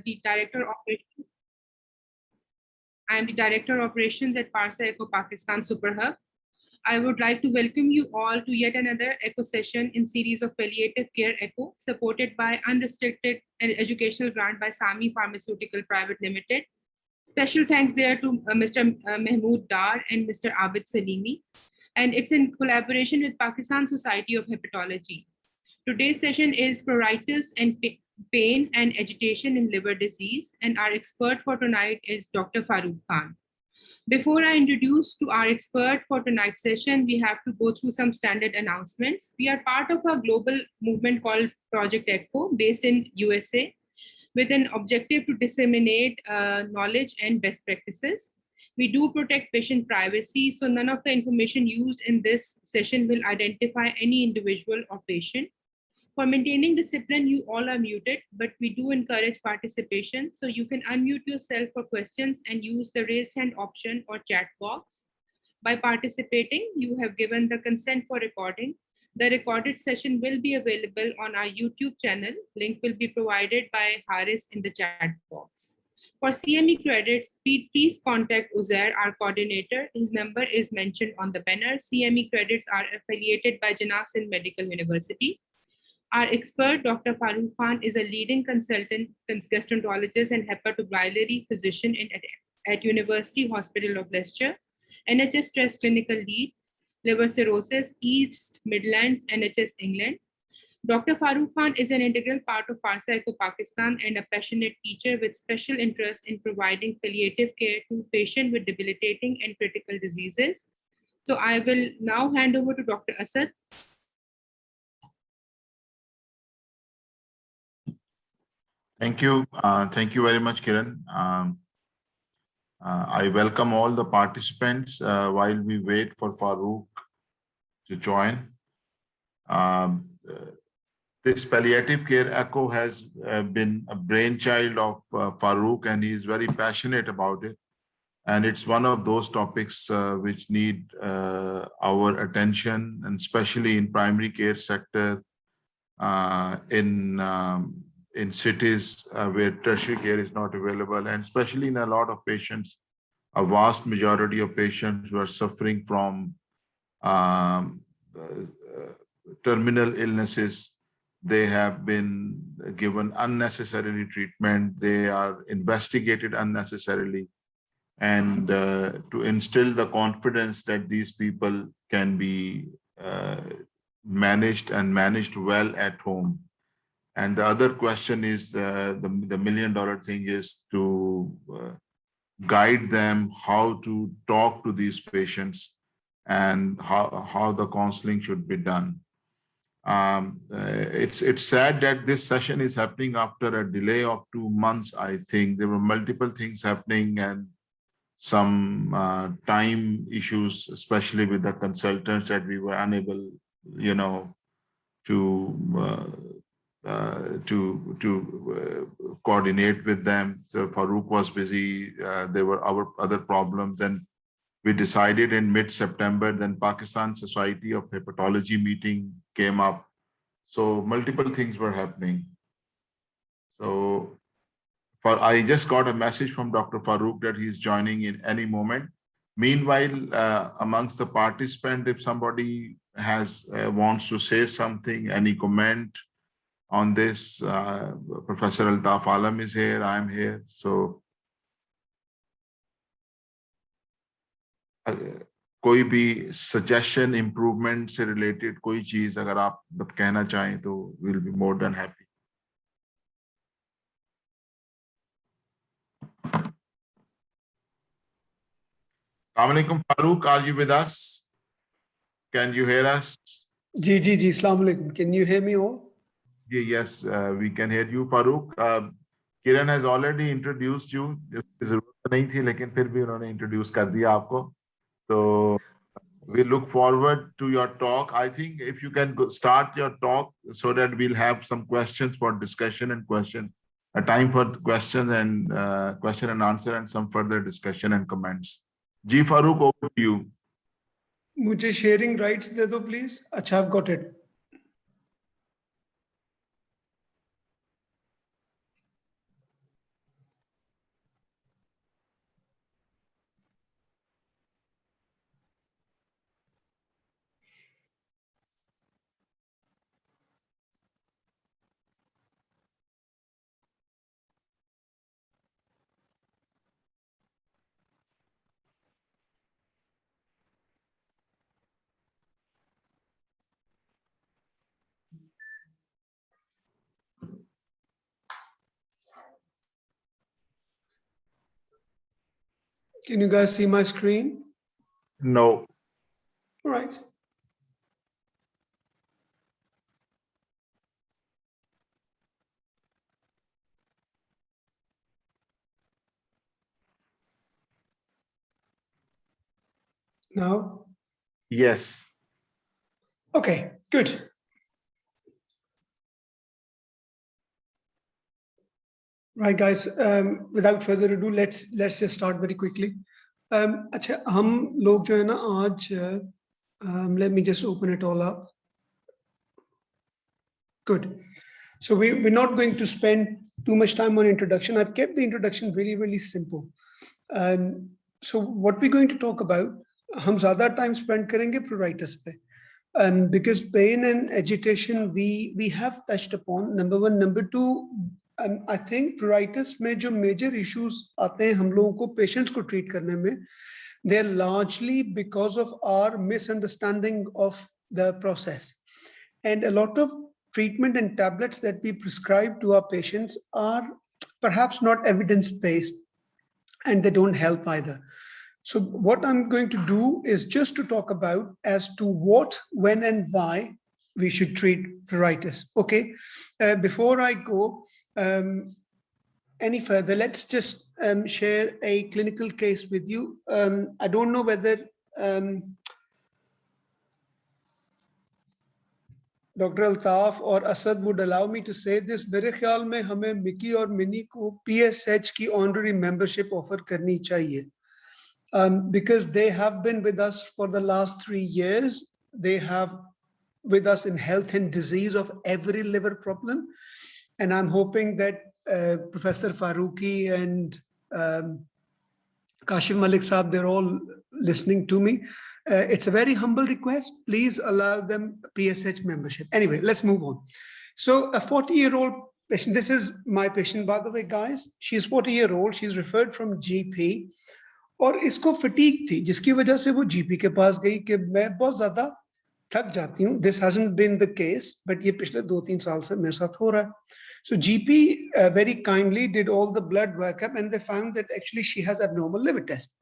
the Director of Operations. I am the Director of Operations at Parsa Eco Pakistan Super Hub. I would like to welcome you all to yet another ECHO session in series of palliative care ECHO, supported by unrestricted educational grant by Sami Pharmaceutical Private Limited. Special thanks there to Mr. Mahmood Dar and Mr. Abid Salimi. And it's in collaboration with Pakistan Society of Hepatology. Today's session is pruritus and pain and agitation in liver disease. And our expert for tonight is Dr. Farooq Khan. Before I introduce to our expert for tonight's session, we have to go through some standard announcements. We are part of a global movement called Project ECHO based in USA with an objective to disseminate knowledge and best practices. We do protect patient privacy, so none of the information used in this session will identify any individual or patient. For maintaining discipline, you all are muted, but we do encourage participation. So you can unmute yourself for questions and use the raise hand option or chat box. By participating, you have given the consent for recording. The recorded session will be available on our YouTube channel. Link will be provided by Haris in the chat box. For CME credits, please contact Uzair, our coordinator. His number is mentioned on the banner. CME credits are affiliated by Jinnah Sindh Medical University. Our expert, Dr. Farooq Khan, is a leading consultant, gastroenterologist and hepatobiliary physician at University Hospital of Leicester, NHS Stress Clinical Lead, Liver Cirrhosis, East Midlands, NHS England. Dr. Farooq Khan is an integral part of Parsa Eco Pakistan and a passionate teacher with special interest in providing palliative care to patients with debilitating and critical diseases. So I will now hand over to Dr. Asad. Thank you. Thank you very much, Kiran. I welcome all the participants while we wait for Farooq to join. This palliative care ECHO has been a brainchild of Farooq, and he is very passionate about it. And it's one of those topics which need our attention, and especially in primary care sector, in cities where tertiary care is not available, and especially in a lot of patients, a vast majority of patients who are suffering from terminal illnesses. They have been given unnecessary treatment. They are investigated unnecessarily. And to instill the confidence that these people can be managed and managed well at home. And the other question is, the million-dollar thing is to guide them how to talk to these patients and how the counseling should be done. It's sad that this session is happening after a delay of 2 months. I think there were multiple things happening and some time issues, especially with the consultants, that we were unable, to coordinate with them. So Farooq was busy. There were our other problems, and we decided in mid-September. Then Pakistan Society of Hepatology meeting came up. So multiple things were happening. So I just got a message from Dr. Farooq that he's joining in any moment. Meanwhile, amongst the participants, if somebody wants to say something, any comment on this, Professor Altaf Alam is here, I'm here. So कोई भी suggestion, improvement से related कोई चीज अगर आप कहना चाहें तो we'll be more than happy. Assalamu alaikum, Farooq, are you with us? Can you hear us? Ji, Assalamu alaikum. Can you hear me all? Yes, we can hear you, Farooq. Kiran has already introduced you. जरूरत नहीं थी, लेकिन फिर भी उन्होंने introduce कर दिया आपको. So we look forward to your talk. I think if you can start your talk so that we'll have some questions for discussion and a time for questions and question and answer and some further discussion and comments. Ji Farooq, over to you. मुझे sharing rights दे दो please. अच्छा, I've got it. Can you guys see my screen? No. All right. Now, Yes. okay, good. Right, guys. Without further ado, let's just start very quickly. अच्छा, हम लोग जो है ना आज, let me just open it all up. Good. So we're not going to spend too much time on introduction. I've kept the introduction really, really simple. So what we're going to talk about, हम ज़्यादा time spend करेंगे pruritus पे. Because pain and agitation we have touched upon. Number one, number two, I think pruritus में जो major issues आते हैं हम लोगों को patients को treat करने में, they're largely because of our misunderstanding of the process. And a lot of treatment and tablets that we prescribe to our patients are perhaps not evidence-based, and they don't help either. So what I'm going to do is just to talk about as to what, when, and why we should treat pruritus. Okay, before I go any further, let's just share a clinical case with you. I don't know whether Dr. Altaf or Asad would allow me to say this. मेरे ख्याल में हमें Mickey और mini को PSH की honorary membership offer करनी चाहिए. Because they have been with us for the last 3 years. They have with us in health and disease of every liver problem. And I'm hoping that Professor Farooqi and Kashif Malik Saab, they're all listening to me. It's a very humble request. Please allow them PSH membership. Anyway, let's move on. So a 40-year-old patient, this is my patient, by the way, guys. She's 40-year-old. She's referred from GP. और इसको fatigue थी जिसकी वजह से वो GP के पास गई कि मैं बहुत ज्यादा थक जाती हूँ. This hasn't been the case, but ये पिछले 2-3 साल से मेरे साथ हो रहा है. So GP very kindly did all the blood workup and they found that actually she has abnormal liver test.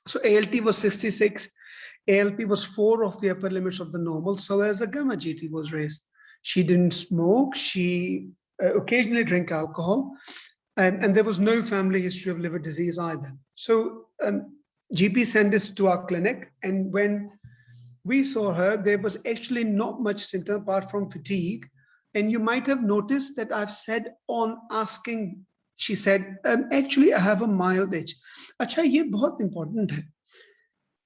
So ALT was 66, ALP was 4 of the upper limits of the normal, so as the gamma GT was raised. She didn't smoke, she occasionally drank alcohol. And there was no family history of liver disease either. So GP sent us to our clinic, and when we saw her, there was actually not much symptom apart from fatigue. And you might have noticed that I've said on asking, she said, actually I have a mild itch. अच्छा, ये बहुत important है.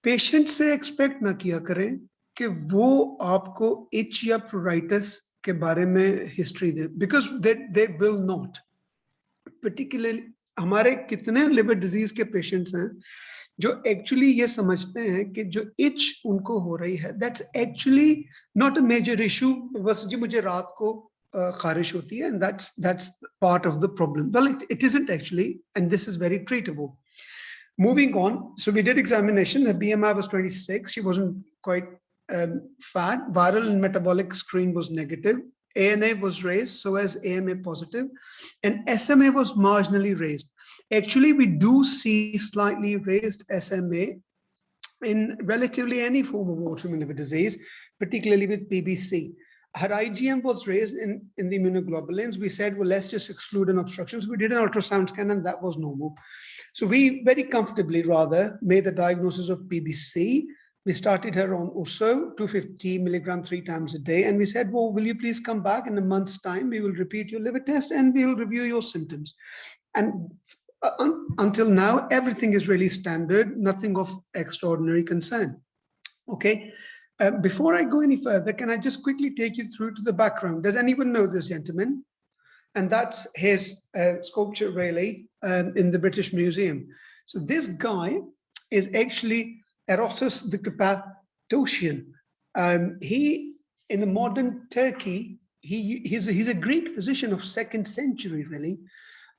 Patient से expect ना किया करें कि वो आपको itch या pruritus के बारे में history they, because they will not. Particularly हमारे कितने लिवर डिजीज के पेशेंट्स हैं जो एक्चुअली ये समझते हैं कि जो इच उनको हो रही है, that's actually not a major issue, बस जी मुझे रात को खारिश होती है, and that's part of the problem. Well, it isn't actually, and this is very treatable. Moving on, so we did examination. Her BMI was 26. She wasn't quite fat. Viral and metabolic screen was negative. ANA was raised, so as AMA positive, and SMA was marginally raised. Actually, we do see slightly raised SMA in relatively any form of autoimmune liver disease, particularly with PBC. Her IgM was raised in the immunoglobulins. We said, well, let's just exclude an obstruction. So we did an ultrasound scan, and that was normal. So we very comfortably rather made the diagnosis of PBC. We started her on USO, 250 milligram 3 times a day. And we said, well, will you please come back in a month's time? We will repeat your liver test and we will review your symptoms. And until now, everything is really standard, nothing of extraordinary concern. Okay. Before I go any further, can I just quickly take you through to the background? Does anyone know this gentleman? And that's his sculpture really in the British Museum. So this guy is actually Erotus the Cappadocian. He, in the modern Turkey, he's a Greek physician of 2nd century really.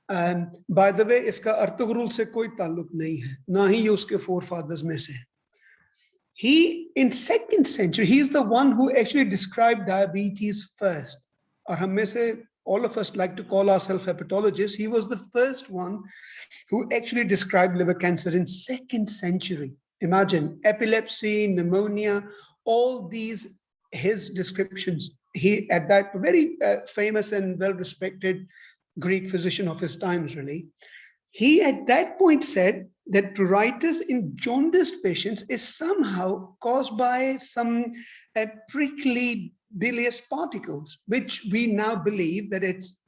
By the way, iska Artugrul se koi taluk nahi hai, na hi ye uske forefathers mein se. He, in 2nd century, he's the one who actually described diabetes first. और हम में से all of us like to call ourselves hepatologists, he was the first one who actually described liver cancer in 2nd century. Imagine epilepsy, pneumonia, all these, his descriptions. He, at that very famous and well-respected Greek physician of his times, really, he at that point said that pruritus in jaundiced patients is somehow caused by some prickly bilious particles, which we now believe that it's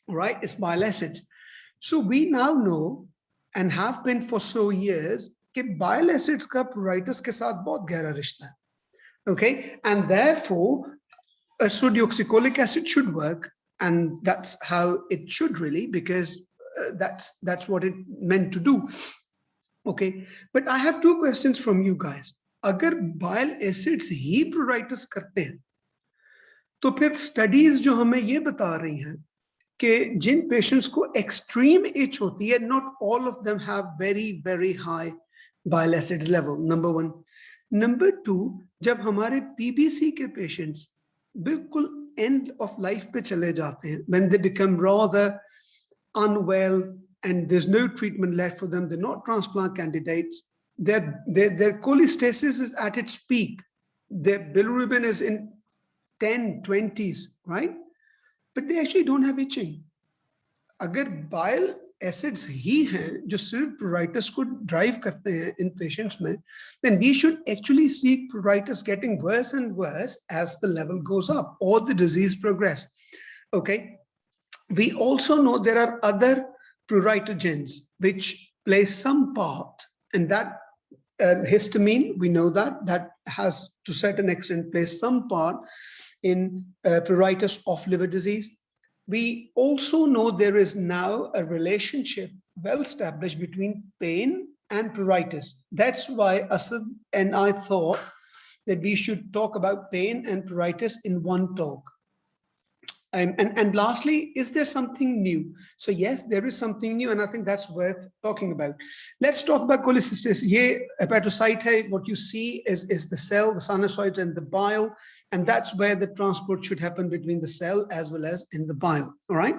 bile acids. So we now know and have been for so years that bile acids ka pruritus ke saath bahut gehra rishta hai. Okay, and therefore a sodioxycholic acid should work, and that's how it should really, because that's what it meant to do. Okay, but I have 2 questions from you guys. Agar bile acids he pruritus करते हैं, तो फिर studies जो हमें ये बता रही हैं कि जिन patients को extreme itch होती है, not all of them have very, very high bile acids level, number 1. Number 2, जब हमारे PBC के patients बिल्कुल end of life पे चले जाते हैं, when they become rather unwell and there's no treatment left for them, they're not transplant candidates, their cholestasis is at its peak, their bilirubin is in 10, 20s, right? But they actually don't have itching. अगर bile acids ही हैं जो सिर्फ pruritus को drive करते हैं in patients में, then we should actually see pruritus getting worse and worse as the level goes up or the disease progress. Okay, we also know there are other pruritogens which play some part, and that histamine, we know that has to a certain extent plays some part in pruritus of liver disease. We also know there is now a relationship well established between pain and pruritus. That's why Asad and I thought that we should talk about pain and pruritus in one talk. And lastly, is there something new? So yes, there is something new, and I think that's worth talking about. Let's talk about cholecystitis. Ye hepatocyte hai, what you see is the cell, the sinusoids and the bile, and that's where the transport should happen between the cell as well as in the bile, all right?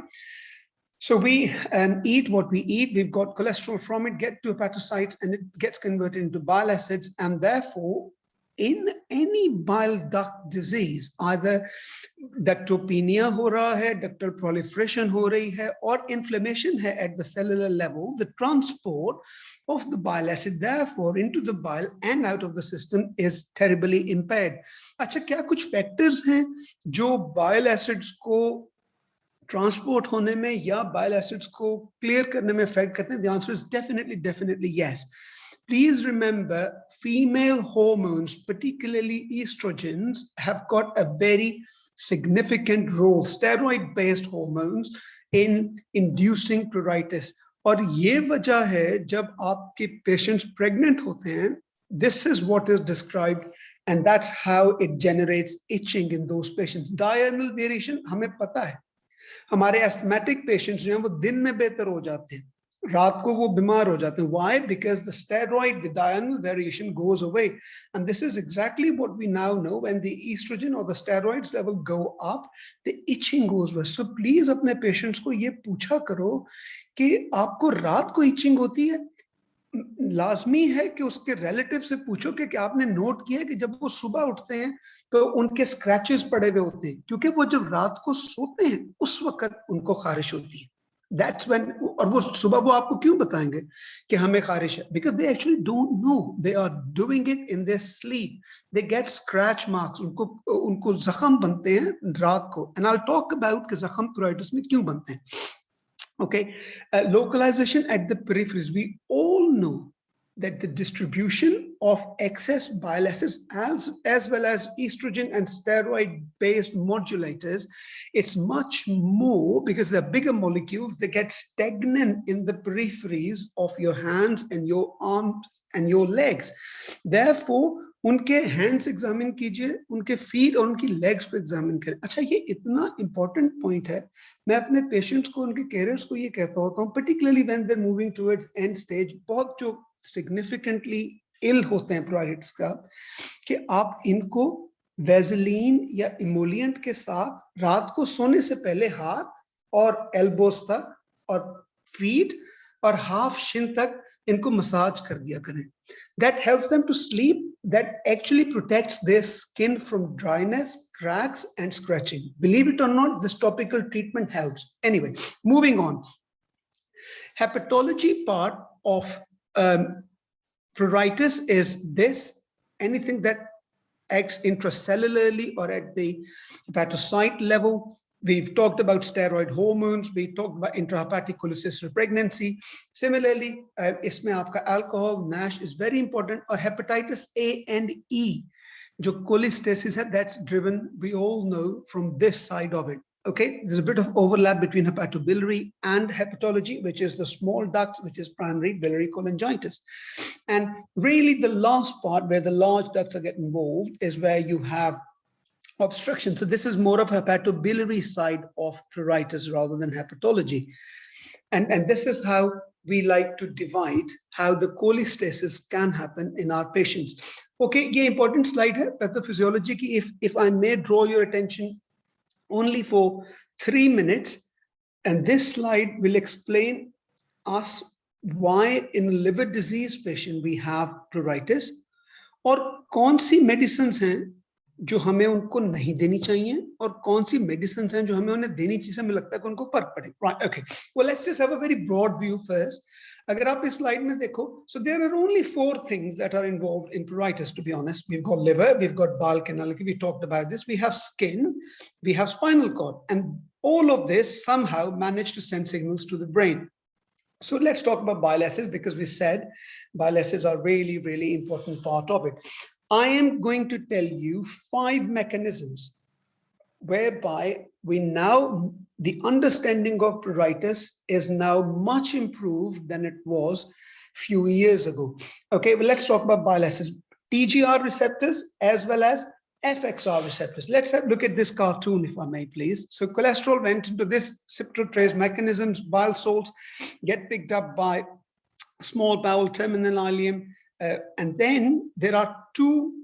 So we eat what we eat, we've got cholesterol from it, get to hepatocytes, and it gets converted into bile acids, and therefore, in any bile duct disease, either ductopenia ho raha hai, ductal proliferation ho rahi hai, or inflammation hai at the cellular level, the transport of the bile acid, therefore, into the bile and out of the system is terribly impaired. Acha, kya kuch factors hain jo bile acids ko transport hone mein ya bile acids ko clear karne mein affect karte hain? The answer is definitely yes. Please remember, female hormones, particularly estrogens, have got a very significant role, steroid-based hormones, in inducing pruritus. और ये वजह है जब आपके patients pregnant होते हैं, this is what is described, and that's how it generates itching in those patients. Diurnal variation हमें पता है, हमारे asthmatic patients जो हैं वो दिन में बेहतर हो जाते हैं, रात को वो बीमार हो जाते हैं. Why? Because the steroid, the diurnal variation goes away. And this is exactly what we now know. When the estrogen or the steroids level go up, the itching goes worse. So please अपने patients को ये पूछा करो कि आपको रात को itching होती है. लाजमी है कि उसके रिलेटिव से पूछो कि आपने नोट किया कि जब वो सुबह उठते हैं तो उनके स्क्रैचेस पड़े हुए होते हैं, क्योंकि वो जब रात को सोते हैं उस वक्त उनको खारिश होती है. That's when, और वो सुबह वो आपको क्यों बताएंगे कि हमें खारिश है? Because they actually don't know. They are doing it in their sleep. They get scratch marks. उनको जख्म बनते हैं रात को. And I'll talk about कि जख्म pruritus में क्यों बनते हैं. Okay, localization at the peripheries. We all know that the distribution of excess bile acids as well as estrogen and steroid-based modulators, it's much more because they're bigger molecules, they get stagnant in the peripheries of your hands and your arms and your legs. Therefore, उनके hands examine कीजिए, उनके feet और उनकी legs को examine करें. अच्छा, ये इतना important point है. मैं अपने patients को, उनके carers को ये कहता होता हूँ, particularly when they're moving towards end stage, बहुत जो significantly ill होते हैं pruritus का, कि आप इनको वेजलीन या इमोलिएंट के साथ रात को सोने से पहले हाथ और एल्बोस तक और फीट और हाफ शिन तक इनको मसाज कर दिया करें. That helps them to sleep. That actually protects their skin from dryness, cracks, and scratching. Believe it or not, this topical treatment helps. Anyway, moving on. Hepatology part of pruritus is this: anything that acts intracellularly or at the hepatocyte level. We've talked about steroid hormones. We talked about intrahepatic cholecystitis pregnancy. Similarly, इसमें आपका alcohol, NASH is very important, or hepatitis A and E, जो cholestasis है, that's driven, we all know, from this side of it. Okay, there's a bit of overlap between hepatobiliary and hepatology, which is the small ducts, which is primary biliary cholangitis. And really the last part where the large ducts are getting involved is where you have obstruction. So this is more of hepatobiliary side of pruritus rather than hepatology. And this is how we like to divide how the cholestasis can happen in our patients. Okay, ये important slide है pathophysiology की. If I may draw your attention only for 3 minutes, and this slide will explain us why in a liver disease patient we have pruritus, और कौन सी medicines हैं जो हमें उनको नहीं देनी चाहिए और कौन सी medicines हैं जो हमें उन्हें देनी चाहिए, हमें लगता है कि उनको फर्क पड़े. Right, okay. Well, let's just have a very broad view first. अगर आप इस slide में देखो, so there are only 4 things that are involved in pruritus, to be honest. We've got liver, we've got bile canal, we talked about this, we have skin, we have spinal cord, and all of this somehow manage to send signals to the brain. So let's talk about bile acids, because we said bile acids are really, really important part of it. I am going to tell you 5 mechanisms whereby we now, the understanding of pruritus is now much improved than it was few years ago. Okay, well, let's talk about bile acids, TGR receptors as well as FXR receptors. Let's have a look at this cartoon, if I may, please. So cholesterol went into this subtrace mechanisms, bile salts get picked up by small bowel terminal ileum, and then there are 2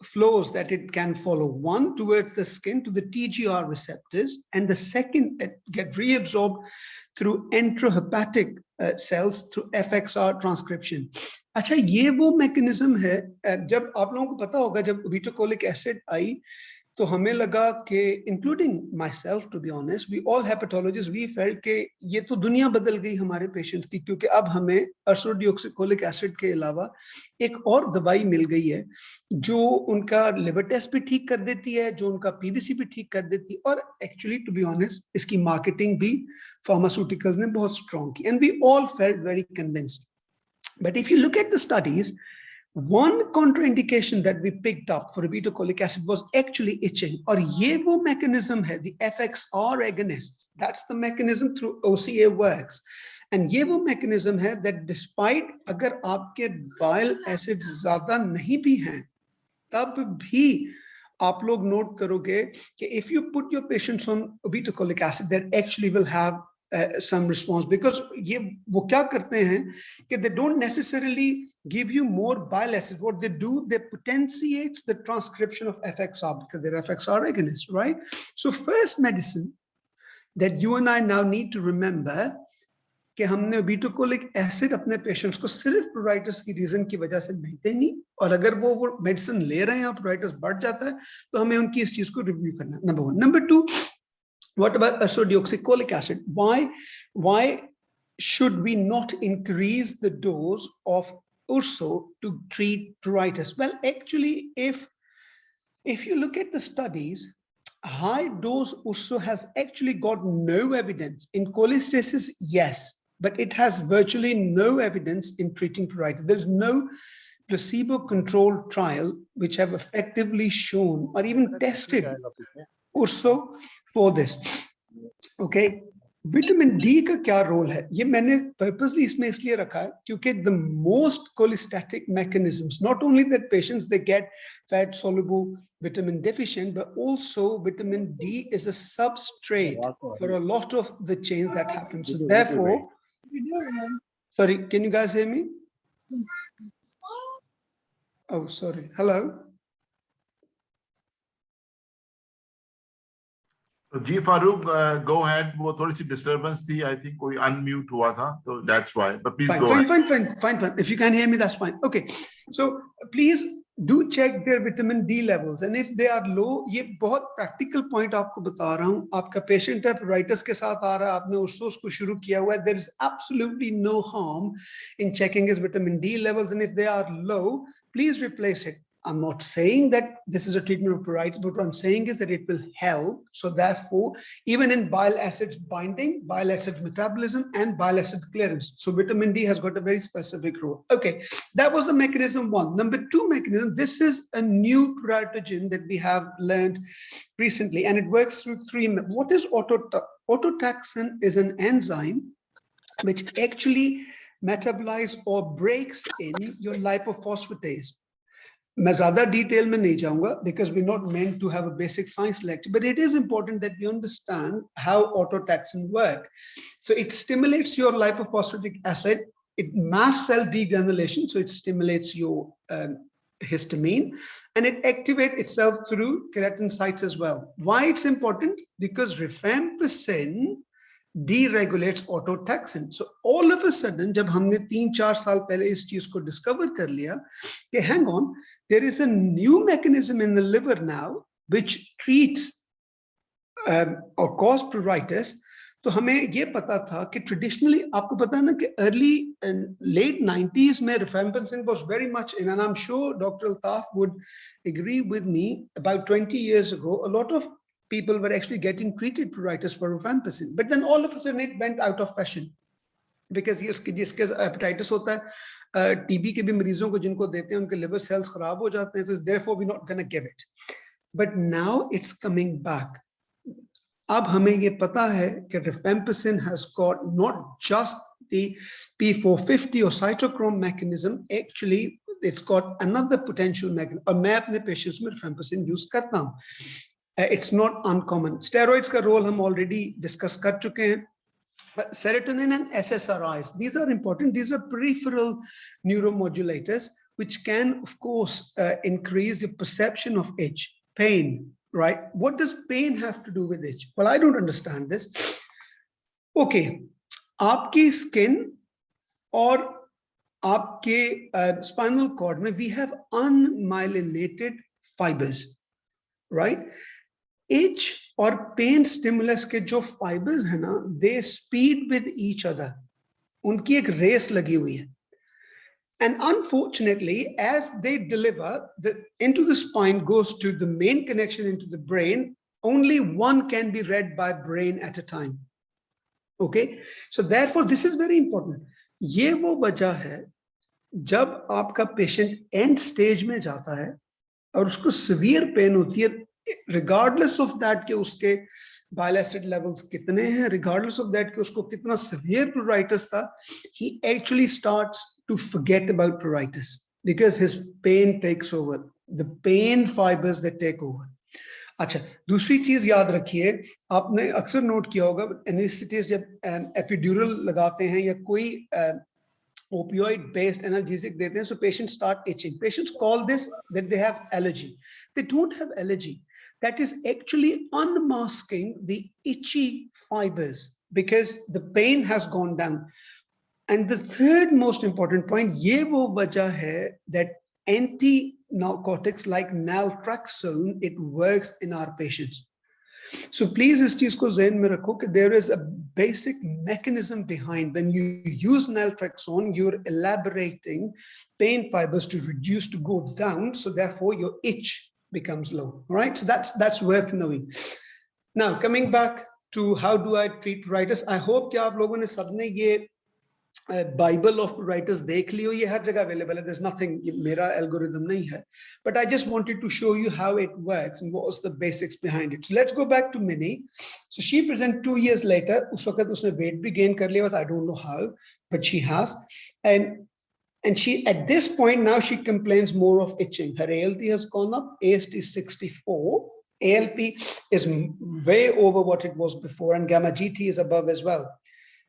flows that it can follow. One towards the skin to the TGR receptors, and the second get reabsorbed through enterohepatic cells through FXR transcription. अच्छा, ये वो mechanism है, जब आप लोगों को पता होगा जब obeticholic acid आई तो हमें लगा कि, including myself, to be honest, we all hepatologists, we felt कि ये तो दुनिया बदल गई हमारे patients की, क्योंकि अब हमें ursodeoxycholic acid के अलावा एक और दवाई मिल गई है जो उनका liver test भी ठीक कर देती है, जो उनका PBC भी ठीक कर देती है, और actually to be honest इसकी marketing भी pharmaceuticals ने बहुत strong की, and we all felt very convinced. But if you look at the studies, one contraindication that we picked up for obeticholic acid was actually itching, और ये वो mechanism है, the FXR agonists. That's the mechanism through OCA works, and ये वो mechanism है that despite अगर आपके bile acids ज़्यादा नहीं भी हैं, तब भी आप लोग note करोगे कि if you put your patients on obeticholic acid, that actually will have some response, because ये वो क्या करते हैं कि they don't necessarily give you more bile acids. What they do, they potentiate the transcription of FXR because they're FXR agonists, right? So first medicine that you and I now need to remember कि हमने obeticholic acid अपने patients को सिर्फ pruritus की reason की वजह से नहीं देनी, और अगर वो medicine ले रहे हैं और pruritus बढ़ जाता है तो हमें उनकी इस चीज को review करना. Number 1. Number 2, what about ursodeoxycholic acid? Why should we not increase the dose of urso to treat pruritus? Well, actually, if you look at the studies, high dose urso has actually got no evidence. In cholestasis, yes, but it has virtually no evidence in treating pruritus. There's no placebo-controlled trial which have effectively shown or even tested urso for this. Okay, vitamin D का क्या role है, ये मैंने purposely इसमें इसलिए रखा है क्योंकि the most cholestatic mechanisms, not only that patients they get fat soluble vitamin deficient, but also vitamin D is a substrate for a lot of the change that happens. So therefore, sorry, can you guys hear me? Oh, sorry. Hello. Ji Farooq, go ahead. वो थोड़ी सी disturbance थी. I think कोई unmute हुआ था, so that's why. But please go ahead. Fine. If you can hear me, that's fine. Okay. So please do check their vitamin D levels, and if they are low, ये बहुत practical point आपको बता रहा हूँ. आपका patient है pruritus के साथ आ रहा है, आपने उसको शुरू किया हुआ है. There is absolutely no harm in checking his vitamin D levels, and if they are low, please replace it. I'm not saying that this is a treatment of pruritus, but what I'm saying is that it will help. So therefore, even in bile acids binding, bile acids metabolism, and bile acids clearance. So vitamin D has got a very specific role. Okay, that was the mechanism one. Number two mechanism, this is a new pruritogen that we have learned recently, and it works through three. What is autotaxin? Is an enzyme which actually metabolizes or breaks in your lipophosphatase. मैं ज़्यादा detail में नहीं जाऊंगा because we're not meant to have a basic science lecture, but it is important that we understand how autotaxin work. So it stimulates your lipophosphatic acid, it mast cell degranulation, so it stimulates your histamine, and it activates itself through keratinocytes as well. Why it's important? Because rifampicin deregulates autotaxin. So all of a sudden, जब हमने 3-4 साल पहले इस चीज को discover कर लिया कि hang on, there is a new mechanism in the liver now which treats or cause pruritus. तो हमें ये पता था कि traditionally आपको पता है ना कि early and late 90s में rifampicin was very much in, and I'm sure Dr. Altaf would agree with me, about 20 years ago, a lot of people were actually getting treated pruritus for rifampicin, but then all of a sudden it went out of fashion because जिसके hepatitis होता है, TB के भी मरीजों को जिनको देते हैं उनके liver cells खराब हो जाते हैं, so therefore we're not going to give it. But now it's coming back. अब हमें ये पता है कि rifampicin has got not just the P450 or cytochrome mechanism, actually it's got another potential mechanism. और मैं अपने patients में rifampicin use करता हूँ. It's not uncommon. Steroids का role हम already discuss कर चुके हैं. But serotonin and SSRIs, these are important. These are peripheral neuromodulators, which can, of course, increase the perception of itch, pain, right? What does pain have to do with itch? Well, I don't understand this. Okay, आपकी skin और आपके spinal cord में we have unmyelinated fibers, right? Itch or pain stimulus के जो fibers है ना, they speed with each other. उनकी एक race लगी हुई है. And unfortunately, as they deliver, into the spine goes to the main connection into the brain, only one can be read by brain at a time. Okay, so therefore this is very important. ये वो वजह है जब आपका patient end stage में जाता है और उसको severe pain होती है, regardless of that कि उसके bile acid levels कितने हैं, regardless of that कि उसको कितना severe pruritus था, he actually starts to forget about pruritus because his pain takes over. The pain fibers that take over. अच्छा, दूसरी चीज याद रखिए, आपने अक्सर नोट किया होगा एनेस्थेटिस्ट जब एपिड्यूरल लगाते हैं या कोई opioid based analgesic देते हैं, so patients start itching. Patients call this that they have allergy. They don't have allergy. That is actually unmasking the itchy fibers because the pain has gone down. And the third most important point, ये वो वजह है that anti-narcotics like naltrexone, it works in our patients. So please इस चीज को ज़हन में रखो कि there is a basic mechanism behind when you use naltrexone, you're elaborating pain fibers to reduce, to go down, so therefore your itch becomes low. All right, so that's worth knowing. Now coming back to how do I treat pruritus, I hope कि आप लोगों ने सबने ये Bible of pruritus देख ली हो, ये हर जगह available है. There's nothing, मेरा algorithm नहीं है, but I just wanted to show you how it works and what was the basics behind it. So let's go back to Minnie. So she presented 2 years later. उस वक्त उसने weight भी gain कर लिया था. I don't know how, but she has. And she, at this point now, she complains more of itching. Her ALT has gone up, AST is 64. ALP is way over what it was before, and gamma GT is above as well.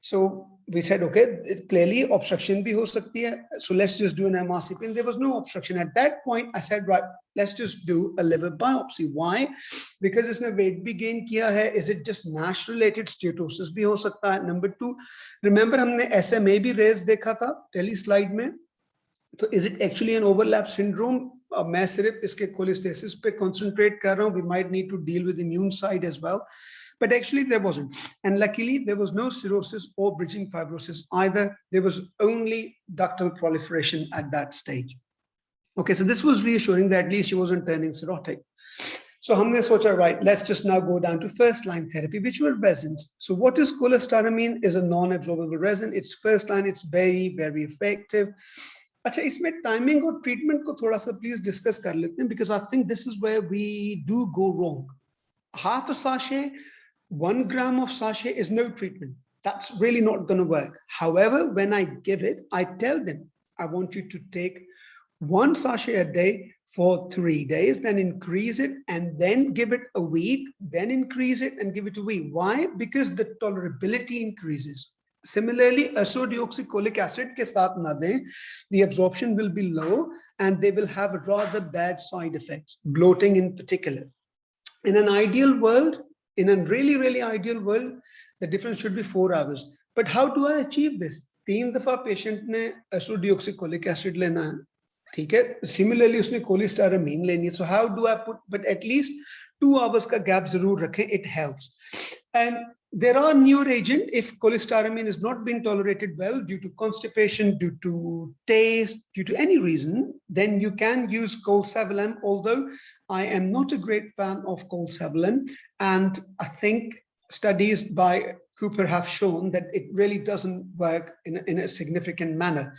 So we said, okay, clearly obstruction bhi ho sakti hai, so let's just do an MRCP. And there was no obstruction at that point. I said, right, let's just do a liver biopsy. Why? Because isne weight bhi gain kiya hai. Is it just NASH related? Steatosis bhi ho sakta hai. Number 2, remember humne SMA bhi raised dekha tha pehli slide mein. So is it actually an overlap syndrome? मैं सिर्फ इसके cholestasis पे concentrate कर रहा हूँ. We might need to deal with the immune side as well. But actually there wasn't. And luckily there was no cirrhosis or bridging fibrosis either. There was only ductal proliferation at that stage. Okay, so this was reassuring that at least she wasn't turning cirrhotic. So humne socha, right, let's just now go down to first line therapy, which were resins. So what is cholestyramine? Is a non-absorbable resin. It's first line, it's very, very effective. अच्छा, इसमें timing और treatment को थोड़ा सा please discuss कर लेते हैं, because I think this is where we do go wrong. Half a sachet, 1 gram of sachet is no treatment. That's really not going to work. However, when I give it, I tell them, I want you to take 1 sachet a day for 3 days, then increase it, and then give it a week, then increase it and give it a week. Why? Because the tolerability increases. Similarly, ursodeoxycholic acid ke saath na dein, the absorption will be low and they will have rather bad side effects, bloating in particular. In an ideal world, in a really, really ideal world, the difference should be 4 hours. But how do I achieve this? 3 dafa patient ne ursodeoxycholic acid lena hai, theek hai. Similarly, usne cholestyramine leni hai. So how do I put, but at least 2 hours ka gap zarur rakhe, it helps. And there are newer agent, if cholestyramine is not being tolerated well due to constipation, due to taste, due to any reason, then you can use colsavelam, although I am not a great fan of colsavelam. And I think studies by Cooper have shown that it really doesn't work in a significant manner.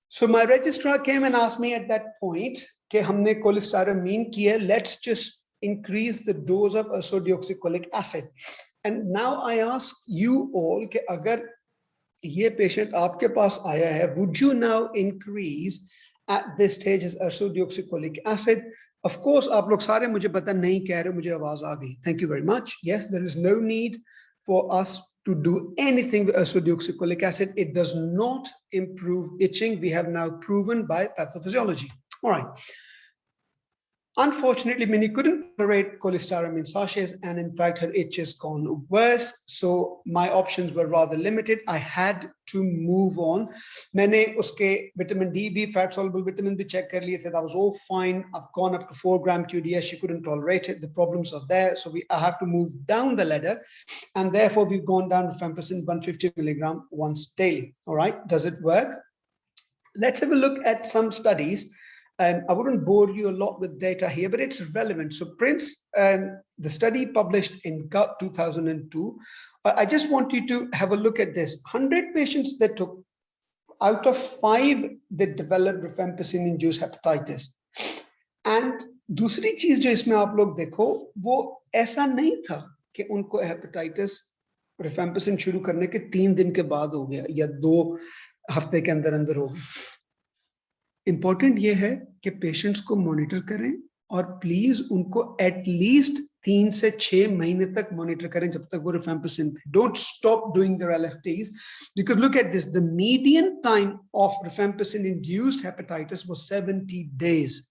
So my registrar came and asked me at that point, ke humne cholestyramine kiya, let's just increase the dose of ursodeoxycholic acid. And now I ask you all, कि अगर ये patient आपके पास आया है, would you now increase at this stage as ursodeoxycholic acid? Of course, आप लोग सारे मुझे पता नहीं कह रहे, मुझे आवाज आ गई. Thank you very much. Yes, there is no need for us to do anything with ursodeoxycholic acid. It does not improve itching. We have now proven by pathophysiology. All right. Unfortunately, Minnie couldn't tolerate cholestyramine sachets, and in fact, her itch has gone worse. So my options were rather limited. I had to move on. मैंने उसके vitamin D भी, fat soluble vitamin भी check कर लिए थे. That was all fine. I've gone up to 4 gram QDS. She couldn't tolerate it. The problems are there. So I have to move down the ladder, and therefore we've gone down to rifampicin 150 milligram once daily. All right. Does it work? Let's have a look at some studies. I wouldn't bore you a lot with data here, but it's relevant. So Prince, the study published in Gut 2002, I just want you to have a look at this. 100 patients that took, out of 5 that developed rifampicin-induced hepatitis. And दूसरी चीज जो इसमें आप लोग देखो, वो ऐसा नहीं था कि उनको hepatitis rifampicin शुरू करने के 3 दिन के बाद हो गया या 2 हफ्ते के अंदर हो गया. इंपॉर्टेंट ये है कि पेशेंट्स को मॉनिटर करें और प्लीज उनको एटलीस्ट 3 से 6 महीने तक मॉनिटर करें जब तक वो rifampicin पे. Don't stop doing their LFTs, because look at this, the median time of rifampicin induced hepatitis was 70 days.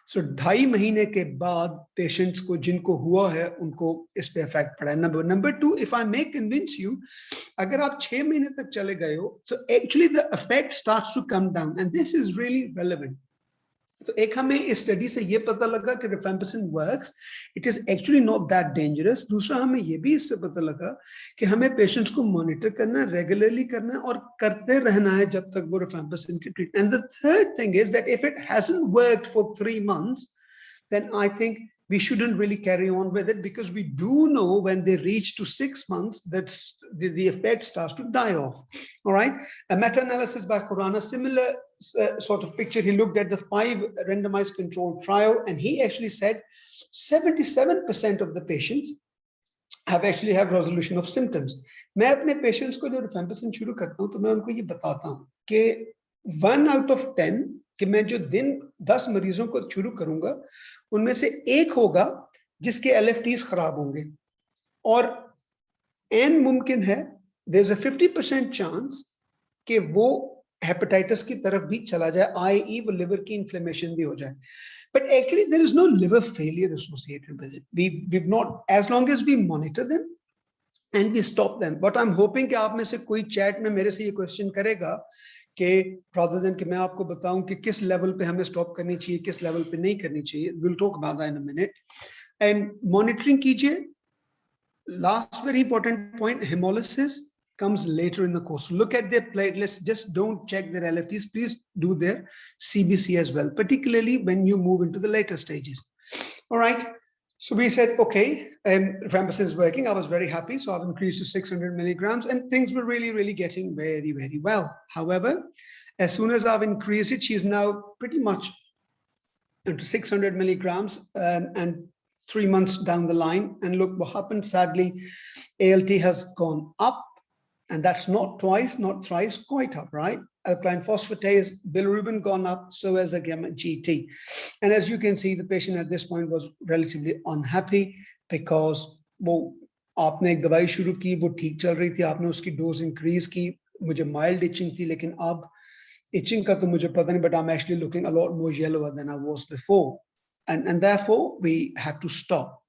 So 2.5 महीने के बाद पेशेंट्स को जिनको हुआ है उनको इस पे इफेक्ट पड़ा है. Number 2, if I may convince you, अगर आप 6 महीने तक चले गए हो, so actually the effect starts to come down, and this is really relevant. तो एक हमें इस स्टडी से ये पता लगा कि rifampicin works, it is actually not that dangerous. दूसरा हमें ये भी इससे पता लगा कि हमें पेशेंट्स को मॉनिटर करना है, रेगुलरली करना है और करते रहना है जब तक वो rifampicin की treatment. And the third thing is that if it hasn't worked for 3 months, then I think we shouldn't really carry on with it, because we do know when they reach to 6 months that the effect starts to die off. All right. A meta-analysis by Khurana, similar sort of picture. He looked at the 5 randomized controlled trial, and he actually said 77% of the patients have actually have resolution of symptoms. मैं अपने patients को जो rifampicin शुरू करता हूँ तो मैं उनको ये बताता हूँ कि 1 out of 10 कि मैं जो दिन 10 मरीजों को शुरू करूंगा उनमें से 1 होगा जिसके LFTs खराब होंगे, और n मुमकिन है there's a 50% chance कि वो hepatitis की तरफ भी चला जाए, i.e. वो liver की inflammation भी हो जाए. But actually there is no liver failure associated with it. We've not, as long as we monitor them and we stop them. But I'm hoping कि आप में से कोई chat में मेरे से ये question करेगा कि rather than कि मैं आपको बताऊं कि किस level पे हमें stop करनी चाहिए, किस level पे नहीं करनी चाहिए. We'll talk about that in a minute. And monitoring कीजिए. Last very important point, hemolysis comes later in the course. Look at their platelets, just don't check their LFTs. Please do their CBC as well, particularly when you move into the later stages. All right. So we said, okay, rifampicin is working. I was very happy. So I've increased to 600 milligrams and things were really, really getting very, very well. However, as soon as I've increased it, she's now pretty much into 600 milligrams and 3 months down the line. And look what happened. Sadly, ALT has gone up. And that's not twice, not thrice, quite up, right? Alkaline phosphatase, bilirubin gone up, so has the gamma GT. And as you can see, the patient at this point was relatively unhappy because वो आपने एक दवाई शुरू की, वो ठीक चल रही थी, आपने उसकी डोज इंक्रीज की, मुझे माइल्ड इचिंग थी, लेकिन अब इचिंग का तो मुझे पता नहीं, but I'm actually looking a lot more yellower than I was before. And therefore, we had to stop.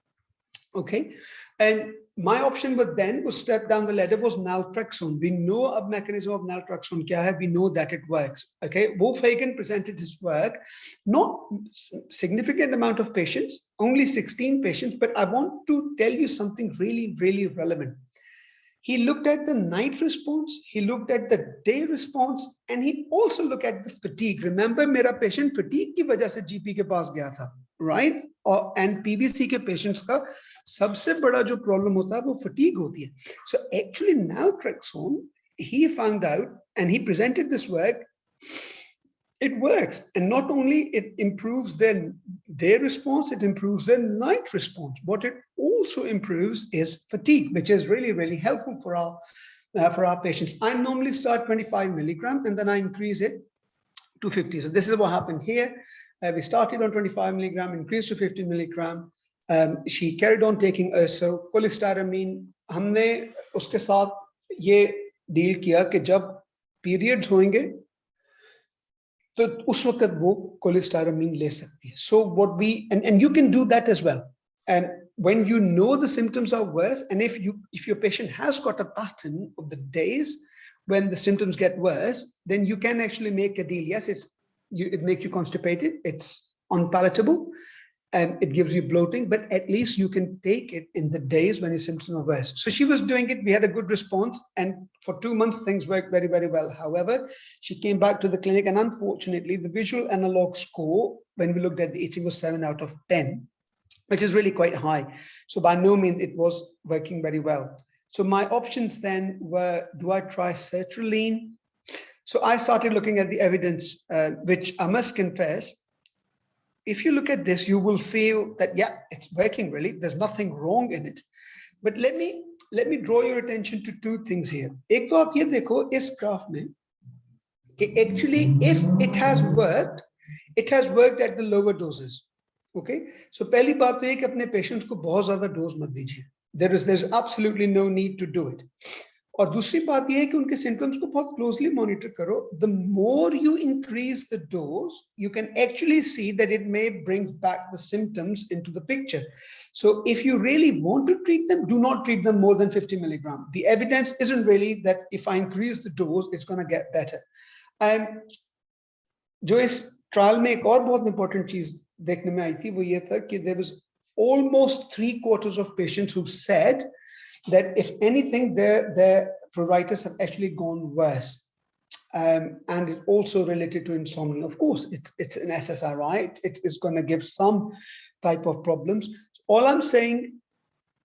Okay. And my option was then to step down the ladder was naltrexone. We know a mechanism of naltrexone kya hai, we know that it works. Okay, Wolf Hagen presented his work, not significant amount of patients, only 16 patients, but I want to tell you something really, really relevant. He looked at the night response, he looked at the day response, and he also looked at the fatigue. Remember, mera patient fatigue ki wajah se GP ke paas gaya tha, right? And PBC के patients का सबसे बड़ा जो problem होता है वो fatigue होती है. So actually naltrexone, he found out and he presented this work, it works. And not only it improves their day response, it improves their night response. What it also improves is fatigue, which is really, really helpful for our patients. I normally start 25 milligrams and then I increase it to 50. So this is what happened here. We started on 25 milligram, increased to 50 milligram. She carried on taking urso, cholestyramine. हमने उसके साथ ये deal किया कि जब periods होंगे तो उस वक्त वो cholestyramine ले सकती है. So what we and you can do that as well. And when you know the symptoms are worse, and if your patient has got a pattern of the days when the symptoms get worse, then you can actually make a deal. Yes, it makes you constipated, it's unpalatable, and it gives you bloating, but at least you can take it in the days when your symptoms are worse. So she was doing it, we had a good response, and for 2 months things worked very, very well. However, she came back to the clinic and unfortunately the visual analog score, when we looked at the itching, was 7 out of 10, which is really quite high. So by no means it was working very well. So my options then were, do I try sertraline? So I started looking at the evidence, which I must confess, if you look at this, you will feel that, yeah, it's working really. There's nothing wrong in it. But let me draw your attention to 2 things here. एक तो आप ये देखो इस graph में कि actually if it has worked at the lower doses. Okay. So पहली बात तो ये कि अपने patients को बहुत ज़्यादा dose मत दीजिए. There's absolutely no need to do it. और दूसरी बात ये है कि उनके symptoms को बहुत closely monitor करो. The more you increase the dose, you can actually see that it may bring back the symptoms into the picture. So if you really want to treat them, do not treat them more than 50 milligrams. The evidence isn't really that if I increase the dose, it's going to get better. जो इस trial में एक और बहुत important चीज देखने में आई थी वो ये था कि there was almost 3/4 of patients who said that if anything, their pruritus have actually gone worse. And it also related to insomnia. Of course, it's an SSRI. It is going to give some type of problems. All I'm saying,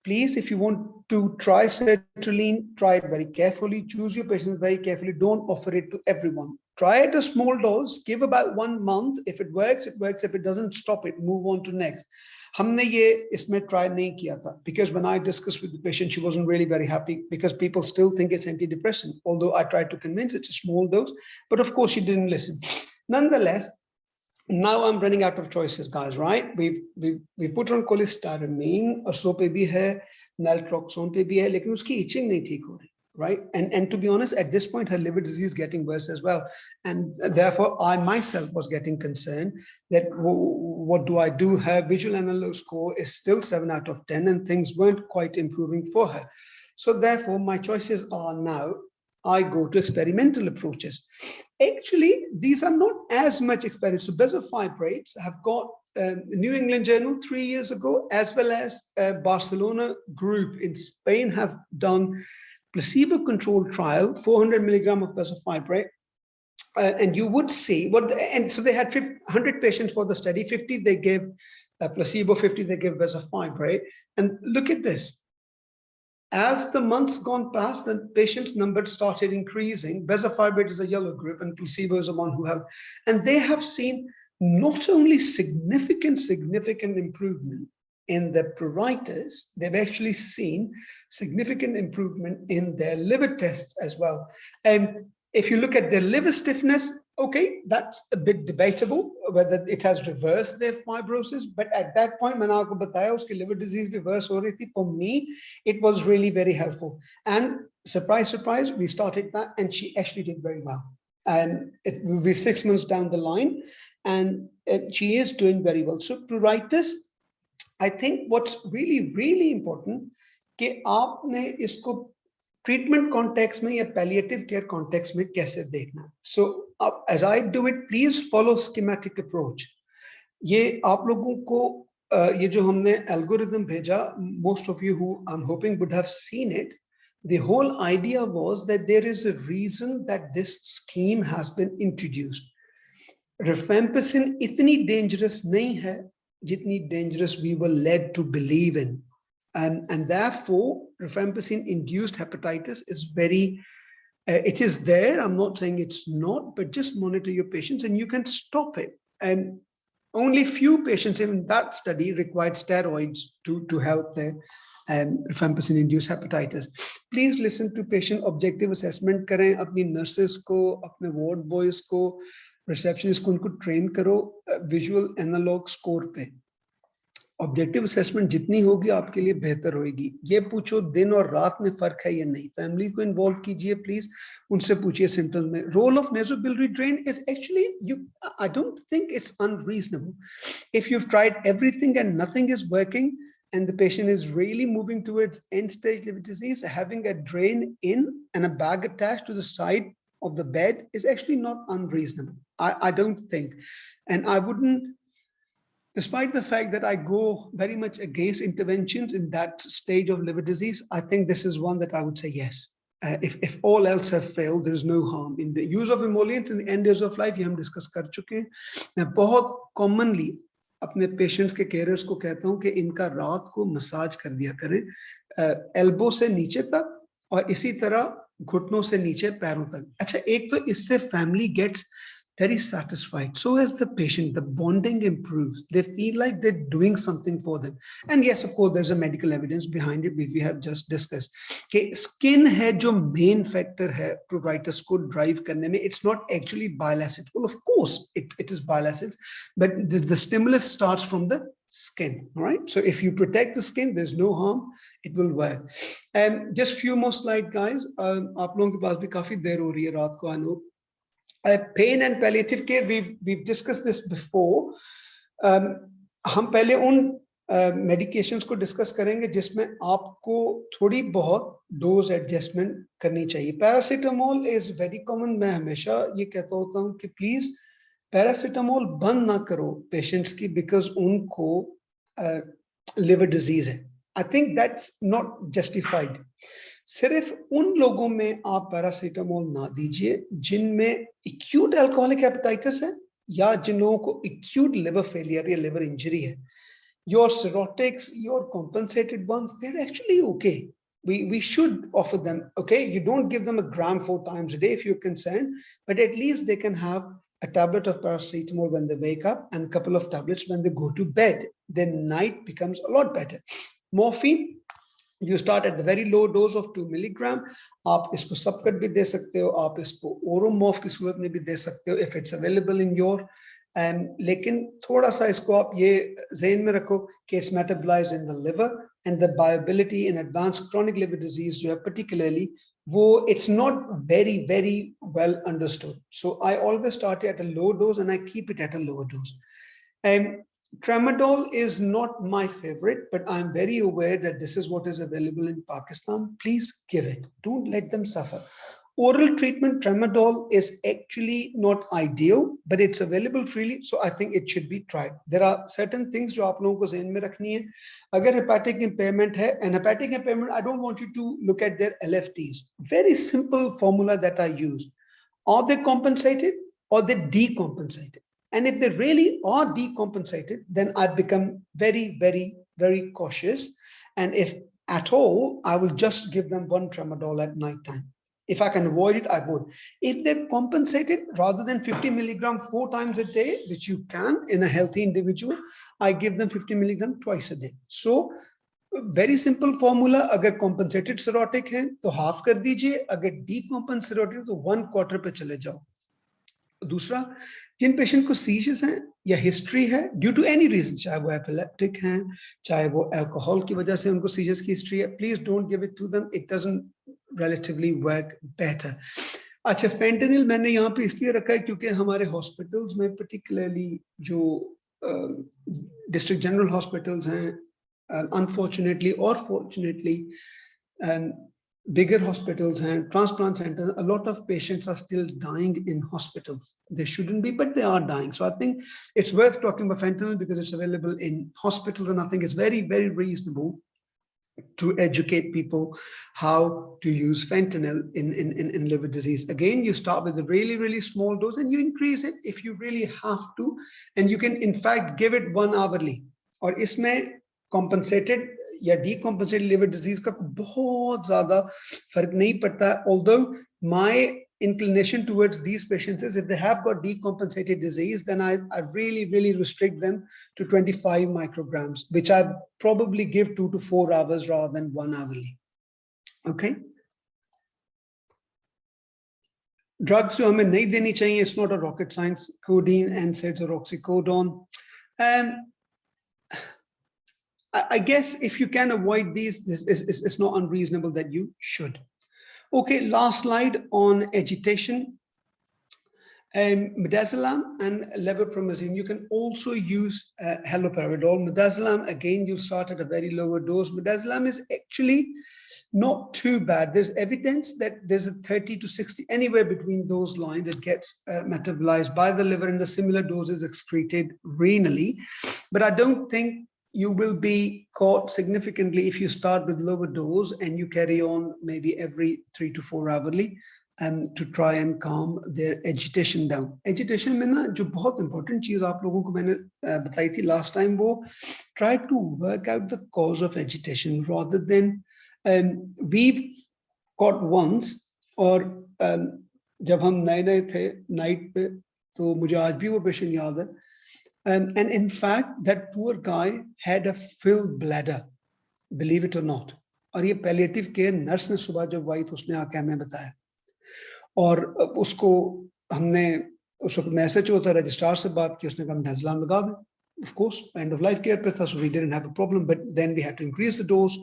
please, if you want to try sertraline, try it very carefully. Choose your patients very carefully. Don't offer it to everyone. Try it a small dose. Give about 1 month. If it works, it works. If it doesn't, stop it. Move on to next. हमने ये इसमें try नहीं किया था because when I discussed with the patient, she wasn't really very happy because people still think it's antidepressant. Although I tried to convince it's a small dose, but of course she didn't listen. Nonetheless, now I'm running out of choices, guys. Right? We've put on cholestyramine, urso पे भी है, naltrexone पे भी है, लेकिन उसकी itching नहीं ठीक हो रही. right? And to be honest, at this point, her liver disease is getting worse as well. And therefore, I myself was getting concerned that what do I do? Her visual analog score is still 7 out of 10 and things weren't quite improving for her. So therefore, my choices are now, I go to experimental approaches. Actually, these are not as much experimental. So bezafibrates have got New England Journal 3 years ago, as well as Barcelona group in Spain have done placebo-controlled trial, 400 milligram of bezafibrate, and you would see what. And so they had 100 patients for the study. 50 they gave placebo, 50 they gave bezafibrate. And look at this. As the months gone past, the patients' numbers started increasing. Bezafibrate is a yellow group, and placebo is the one who have, and they have seen not only significant improvement in the pruritus, they've actually seen significant improvement in their liver tests as well. And if you look at their liver stiffness, okay, that's a bit debatable whether it has reversed their fibrosis. But at that point, मैंने आपको बताया उसकी liver disease भी worse हो रही थी. For me, it was really very helpful. And surprise, surprise, we started that, and she actually did very well. And it will be 6 months down the line, and she is doing very well. So pruritus, I think what's really important कि आपने इसको treatment context में या palliative care context में कैसे देखना. So as I do it, please follow schematic approach. ये आप लोगों को ये जो हमने algorithm भेजा, most of you who I'm hoping would have seen it. The whole idea was that there is a reason that this scheme has been introduced. Rifampicin इतनी dangerous नहीं है जितनी dangerous we were led to believe in. And therefore, rifampicin induced hepatitis is very, it is there. I'm not saying it's not, but just monitor your patients and you can stop it. And only few patients in that study required steroids to help their rifampicin induced hepatitis. Please listen to patient objective assessment. करें अपनी nurses को, अपने ward boys को, receptionist को उनको train करो visual analog score पे. Objective assessment जितनी होगी आपके लिए बेहतर होगी. ये पूछो दिन और रात में फर्क है या नहीं. फैमिली को इन्वॉल्व कीजिए प्लीज, उनसे पूछिए सिम्टम्स में. Role of nasobiliary drain is actually, you I don't think it's unreasonable. If you've tried everything and nothing is working and the patient is really moving towards end stage liver disease, having a drain in and a bag attached to the side of the bed is actually not unreasonable. I don't think, and I wouldn't, despite the fact that I go very much against interventions in that stage of liver disease, I think this is one that I would say yes. If all else have failed, there is no harm in the use of emollients in the end years of life. ये हम discuss कर चुके हैं. मैं बहुत commonly अपने patients के carers को कहता हूँ कि इनका रात को massage कर दिया करें, elbow से नीचे तक और इसी तरह घुटनों से नीचे पैरों तक. अच्छा, एक तो इससे family gets very satisfied. So as the patient, the bonding improves. They feel like they're doing something for them. And yes, of course, there's a medical evidence behind it. We have just discussed. Okay, skin है जो main factor है pruritus को drive करने में. It's not actually bile acids. Well, of course, it is bile acids, but the stimulus starts from the skin, right? So if you protect the skin, there's no harm. It will work. And just few more slides, guys. आप लोगों के पास भी काफी देर हो रही है रात को, I know. Pain and palliative care, we've discussed this before. हम पहले उन medications को discuss करेंगे जिसमें आपको थोड़ी बहुत dose adjustment करनी चाहिए. Paracetamol is very common. मैं हमेशा ये कहता होता हूँ कि please paracetamol बंद ना करो patients की because उनको liver disease है. I think that's not justified. सिर्फ उन लोगों में आप पैरासीटामोल ना दीजिए जिनमें acute alcoholic hepatitis है या जिन लोगों को acute liver failure या liver injury है. Your cirrhotics, your compensated ones, they're actually okay. We should offer them, okay? You don't give them a gram 4 times a day if you're concerned, but at least they can have a tablet of paracetamol when they wake up and a couple of tablets when they go to bed. Then night becomes a lot better. Morphine, you start at the very low dose of 2 milligram. आप इसको subcut भी दे सकते हो, आप इसको oromorph की सूरत में भी दे सकते हो if it's available in your. लेकिन थोड़ा सा इसको आप ये ज़हन में रखो कि it's metabolized in the liver and the viability in advanced chronic liver disease जो है particularly it's not very well understood. So I always start at a low dose and I keep it at a lower dose. And tramadol is not my favorite, but I'm very aware that this is what is available in Pakistan. Please give it. Don't let them suffer. Oral treatment tramadol is actually not ideal, but it's available freely. So I think it should be tried. There are certain things जो आप लोगों को ज़हन में रखनी है. अगर hepatic impairment है, and hepatic impairment, I don't want you to look at their LFTs. Very simple formula that I use. Are they compensated or they decompensated? And if they really are decompensated, then I become very cautious. And if at all, I will just give them one tramadol at night time. If I can avoid it, I would. If they're compensated, rather than 50 milligram 4 times a day, which you can in a healthy individual, I give them 50 milligram twice a day. So very simple formula. अगर compensated cirrhotic है तो half कर दीजिए, अगर decompensated cirrhotic तो 1/4 पे चले जाओ. दूसरा, जिन पेशेंट को सीजर्स हैं या हिस्ट्री है ड्यू टू एनी रीजन, चाहे वो एपिलेप्टिक हैं, चाहे वो अल्कोहल की वजह से उनको सीजर्स की हिस्ट्री है, please don't give it to them. It doesn't relatively work better. अच्छा, फेंटेनिल मैंने यहाँ पे इसलिए रखा है क्योंकि हमारे हॉस्पिटल्स में पर्टिकुलरली जो डिस्ट्रिक्ट जनरल हॉस्पिटल्स हैं, अनफॉर्चुनेटली और fortunately bigger hospitals and transplant centers, a lot of patients are still dying in hospitals. They shouldn't be, but they are dying. So I think it's worth talking about fentanyl because it's available in hospitals, and I think it's very reasonable to educate people how to use fentanyl in liver disease. Again, you start with a really small dose and you increase it if you really have to, and you can in fact give it 1 hourly. और इसमें compensated या decompensated liver disease का बहुत ज़्यादा फर्क नहीं पड़ता है. Although my inclination towards these patients is if they have got decompensated disease, then I really restrict them to 25 micrograms, which I probably give 2 to 4 hours rather than 1 hourly. Okay. Drugs जो हमें नहीं देनी चाहिए, it's not a rocket science. Codeine, NSAIDs or oxycodone. I guess if you can avoid these, it's not unreasonable that you should. Okay, last slide on agitation. Midazolam and levetiracetam. You can also use haloperidol. Midazolam, again, you'll start at a very lower dose. Midazolam is actually not too bad. There's evidence that there's a 30 to 60, anywhere between those lines, it gets metabolized by the liver and the similar doses excreted renally. But I don't think you will be caught significantly if you start with lower dose and you carry on maybe every 3 to 4 hourly to try and calm their agitation down. Agitation में ना जो बहुत important चीज़ आप लोगों को मैंने बताई थी last time, वो try to work out the cause of agitation rather than we've got once. और जब हम नए थे night पे, तो मुझे आज भी वो patient याद है. And in fact, that poor guy had a filled bladder, believe it or not. और ये palliative care nurse ने सुबह जब आई तो उसने आके हमें बताया. और उसको हमने उस वक्त मैसेज होता रजिस्ट्रार से बात की, उसने कहा मिडाज़ोलाम लगा दे. Of course, end of life care पे था, so we didn't have a problem. But then we had to increase the dose.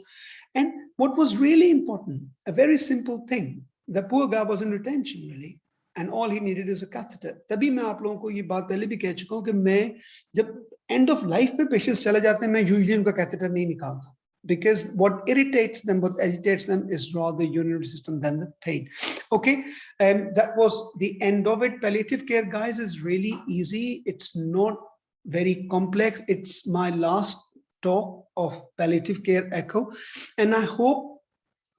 And what was really important, a very simple thing, the poor guy was in retention really. And all he needed is a catheter. तभी मैं आप लोगों को ये बात पहले भी कह चुका हूँ कि मैं जब end of life पे patients चले जाते हैं, मैं usually उनका catheter नहीं निकालता, because what irritates them, what agitates them is rather the urinary system than the pain. Okay, and that was the end of it. Palliative care, guys, is really easy. It's not very complex. It's my last talk of palliative care echo, and I hope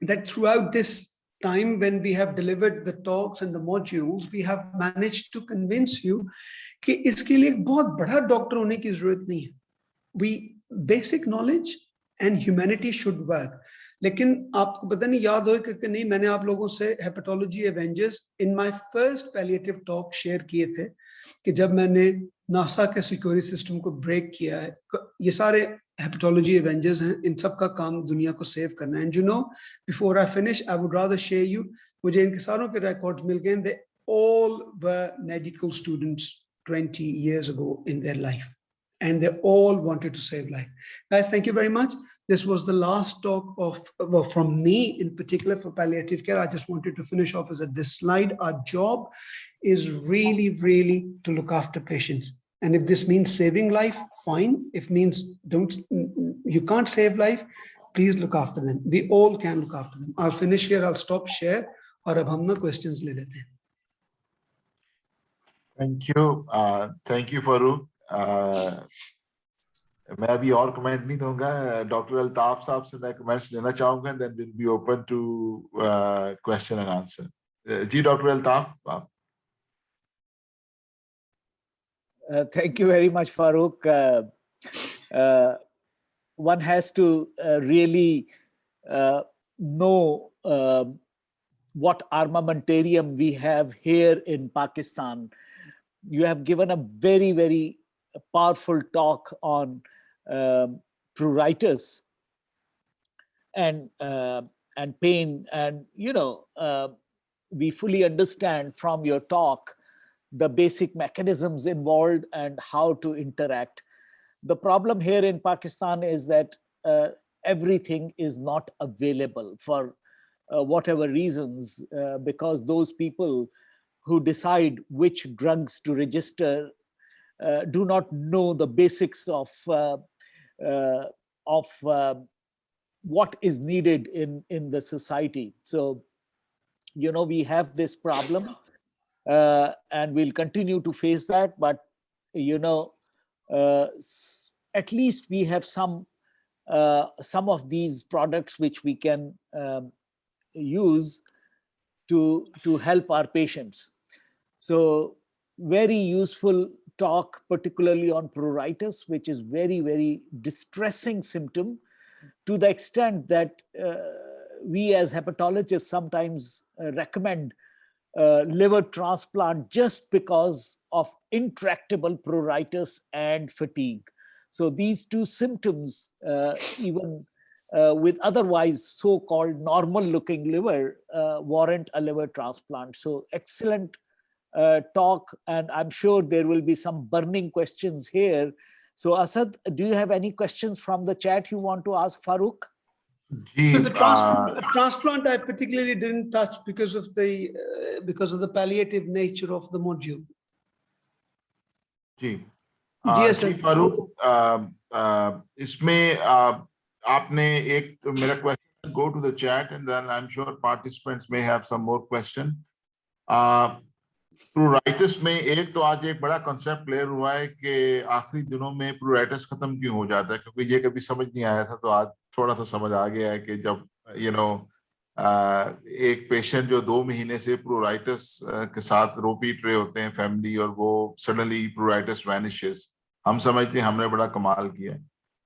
that throughout this time when we have delivered the talks and the modules, we have managed to convince you कि इसके लिए बहुत बड़ा doctor होने की जरूरत नहीं है. We basic knowledge and humanity should work. लेकिन आपको पता नहीं याद हो कि नहीं, मैंने आप लोगों से hepatology Avengers in my first palliative talk share किए थे कि जब मैंने नासा के सिक्योरिटी सिस्टम को ब्रेक किया है. ये सारे hepatology avengers हैं, इन सब का काम दुनिया को सेव करना है. And you know, before I finish, I would rather share you, मुझे इनके सारों के records मिल गए. They all were medical students 20 years ago in their life. and they all wanted to save life. Guys, thank you very much. This was the last talk from me in particular for palliative care. I just wanted to finish off as at this slide. Our job is really to look after patients. And if this means saving life, fine. If means you can't save life, please look after them. We all can look after them. I'll finish here. I'll stop share. और अब हम ना questions ले लेते हैं. Thank you Farooq. मैं अभी और कमेंट नहीं दूंगा. डॉक्टर अल्ताफ साहब से मैं कमेंट्स लेना चाहूंगा, then we'll be open to question and answer. जी doctor Altaf. Thank you very much, Farooq. One has to really know what armamentarium we have here in Pakistan. You have given a very powerful talk on pruritus and pain, and we fully understand from your talk the basic mechanisms involved and how to interact. The problem here in Pakistan is that everything is not available for whatever reasons, because those people who decide which drugs to register do not know the basics of what is needed in the society. So, we have this problem, and we'll continue to face that. But at least we have some of these products which we can use to help our patients. So very useful talk, particularly on pruritus, which is very distressing symptom, to the extent that we as hepatologists sometimes recommend liver transplant just because of intractable pruritus and fatigue. So these two symptoms, even with otherwise so-called normal-looking liver, warrant a liver transplant. So excellent talk, and I'm sure there will be some burning questions here. So Asad, do you have any questions from the chat you want to ask Farooq? So the transplant I particularly didn't touch because of the palliative nature of the module. जी Farooq, इसमें आपने एक मेरा question go to the chat, and then I'm sure participants may have some more question. Pruritus में एक तो आज एक बड़ा कॉन्सेप्ट क्लियर हुआ है कि आखिरी दिनों में प्रूराइटिस खत्म क्यों हो जाता है, क्योंकि ये कभी समझ नहीं आया था, तो आज थोड़ा सा समझ आ गया है कि जब एक पेशेंट जो 2 महीने से प्रूराइटिस के साथ रो पीट रहे होते हैं फैमिली, और वो सडनली प्रूराइटिस वैनिशेस, हम समझते हैं हमने बड़ा कमाल किया.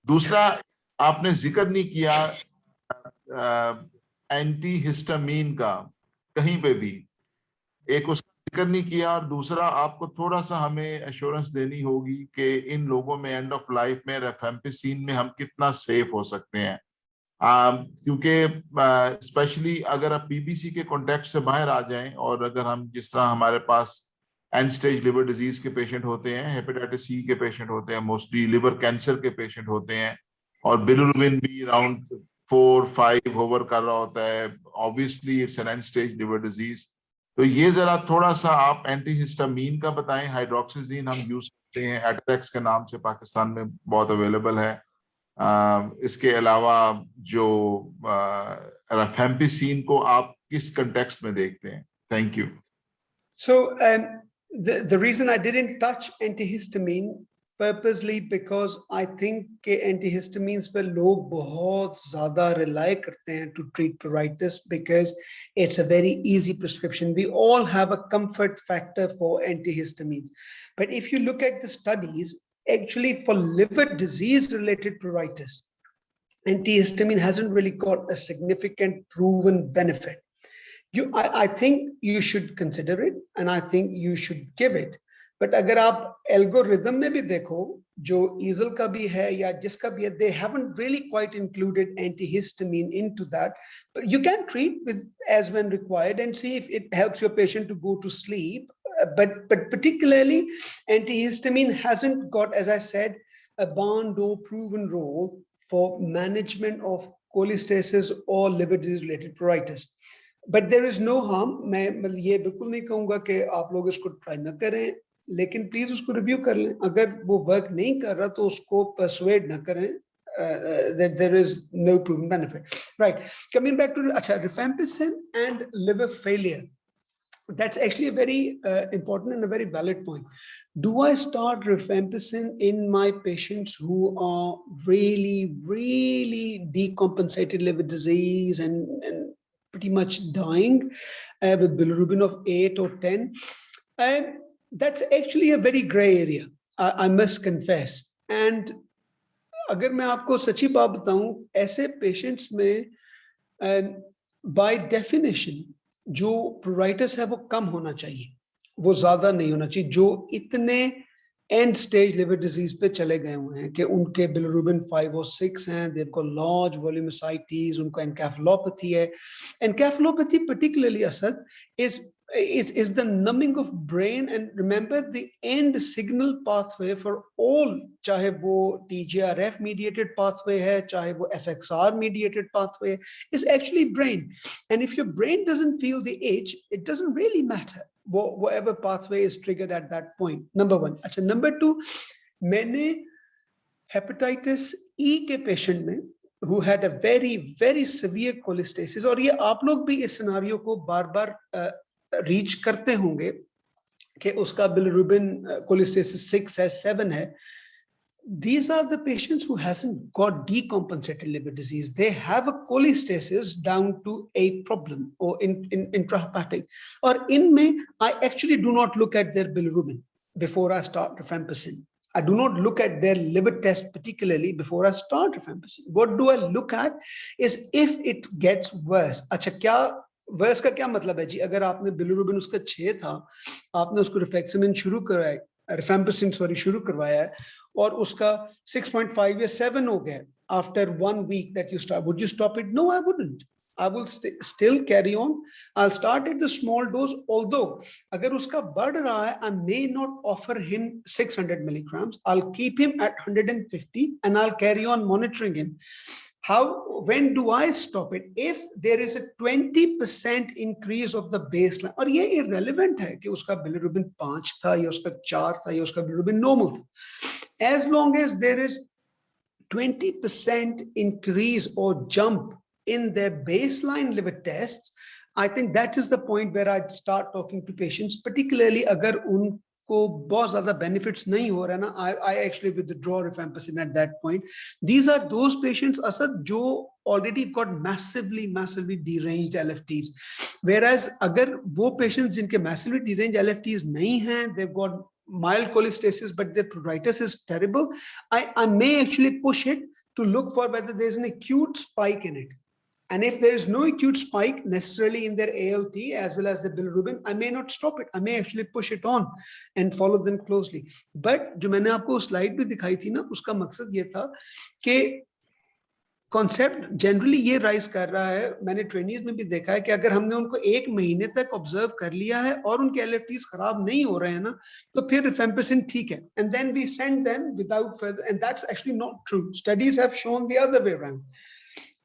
दूसरा, आपने जिक्र नहीं किया एंटी हिस्टामीन का कहीं पे भी, एक उसका जिक्र नहीं किया, और दूसरा आपको थोड़ा सा हमें एश्योरेंस देनी होगी कि इन लोगों में एंड ऑफ लाइफ में रेफेम्पिसिन में हम कितना सेफ हो सकते हैं, क्योंकि स्पेशली अगर आप पीबीसी के कॉन्टेक्ट से बाहर आ जाएं, और अगर हम जिस तरह हमारे पास एंड स्टेज लिवर डिजीज के पेशेंट होते हैं, हेपेटाइटिस सी के पेशेंट होते हैं, मोस्टली लिवर कैंसर के पेशेंट होते हैं, और बिलिरुबिन भी अराउंड 4-5 होवर कर रहा होता है, obviously it's an and stage liver disease. तो ये जरा थोड़ा सा आप एंटीहिस्टामीन का बताएं. हाइड्रोक्सीजीन हम यूज करते हैं, एटरेक्स के नाम से पाकिस्तान में बहुत अवेलेबल है. इसके अलावा जो रेफेम्पिसिन को आप किस कंटेक्स्ट में देखते हैं? Thank you. So the reason I didn't touch antihistamine purposely because I think कि antihistamines पे लोग बहुत ज़्यादा rely करते हैं to treat pruritus because it's a very easy prescription. We all have a comfort factor for antihistamines. But if you look at the studies, actually for liver disease related pruritus, antihistamine hasn't really got a significant proven benefit. I think you should consider it, and I think you should give it. But अगर आप algorithm में भी देखो, जो EASL का भी है या जिसका भी है, they haven't really quite included antihistamine into that. But you can treat with as when required and see if it helps your patient to go to sleep. But particularly antihistamine hasn't got, as I said, a barn door proven role for management of cholestasis or liver disease related pruritus. But there is no harm. मैं ये बिल्कुल नहीं कहूँगा कि आप लोग इसको try न करें, लेकिन प्लीज उसको रिव्यू कर लें. अगर वो वर्क नहीं कर रहा तो उसको परसुएड न करें that there is no proven benefit. Right. Coming back to rifampicin and liver failure. That's actually a very important and a very valid point. Do I start rifampicin in my patients who are really, really decompensated liver disease and pretty much dying with bilirubin of 8 or 10? And that's actually a very gray area, I must confess. And अगर मैं आपको सच्ची बात बताऊं, ऐसे patients में by definition जो pruritus है वो कम होना चाहिए, वो ज्यादा नहीं होना चाहिए. जो इतने एंड स्टेज लिवर डिजीज पे चले गए हुए हैं कि उनके बिलिरुबिन 5 और 6 हैं, they've got large volume ascites, उनको एनकेफेलोपैथी है. Encephalopathy particularly Asad is the numbing of brain, and remember the end signal pathway for all, चाहे वो TGRF mediated pathway है, चाहे वो FXR mediated pathway, is actually brain. And if your brain doesn't feel the itch, it doesn't really matter whatever pathway is triggered at that point. Number one. अच्छा, number two, मैंने hepatitis E के patient में who had a very, very severe cholestasis, और ये आप लोग भी इस scenario को बार बार रीच करते होंगे कि उसका बिलिरुबिन cholestasis 6 है, 7 है. These are the patients who hasn't got decompensated liver disease. They have a cholestasis down to a problem or intrahepatic. Or in me, I actually do not look at their bilirubin before I start rifampicin. I do not look at their liver test particularly before I start rifampicin. What do I look at is if it gets worse. अच्छा, क्या verse का क्या मतलब है जी? अगर आपने bilirubin उसका 6 था, आपने उसको रिफेक्सिमिन शुरू कराया, रिफेम्पिसिन सॉरी शुरू करवाया है, और उसका 6.5 या 7 हो गया after 1 week that you start, would you stop it? No, I wouldn't. I will still carry on. I'll start at the small dose, although अगर उसका बढ़ रहा है, I may not offer him 600 milligrams. I'll keep him at 150 and I'll carry on monitoring him. When do I stop it? If there is a 20% increase of the baseline, और ये irrelevant है कि उसका bilirubin 5 था या उसका 4 था या उसका bilirubin normal था. As long as there is 20% increase or jump in their baseline liver tests, I think that is the point where I'd start talking to patients, particularly अगर उनको बहुत ज़्यादा benefits नहीं हो रहा ना, I actually withdraw rifampicin at that point. These are those patients, Asad, जो already got massively deranged LFTs. Whereas अगर वो patients जिनके massively deranged LFTs नहीं हैं, they've got mild cholestasis, but their pruritus is terrible, I may actually push it to look for whether there's an acute spike in it. And if there is no acute spike necessarily in their ALT as well as the bilirubin, I may not stop it. I may actually push it on and follow them closely. But जो मैंने आपको slide भी दिखाई थी ना, उसका मकसद ये था कि कॉन्सेप्ट जनरली ये राइज कर रहा है, मैंने ट्रेनिंग्स में भी देखा है कि अगर हमने उनको 1 महीने तक ऑब्जर्व कर लिया है और उनके एलएफटीज खराब नहीं हो रहे हैं ना, तो फिर रिफेम्पिसिन ठीक है, and then we send them without further, and that's actually not true. Studies have shown the other way around.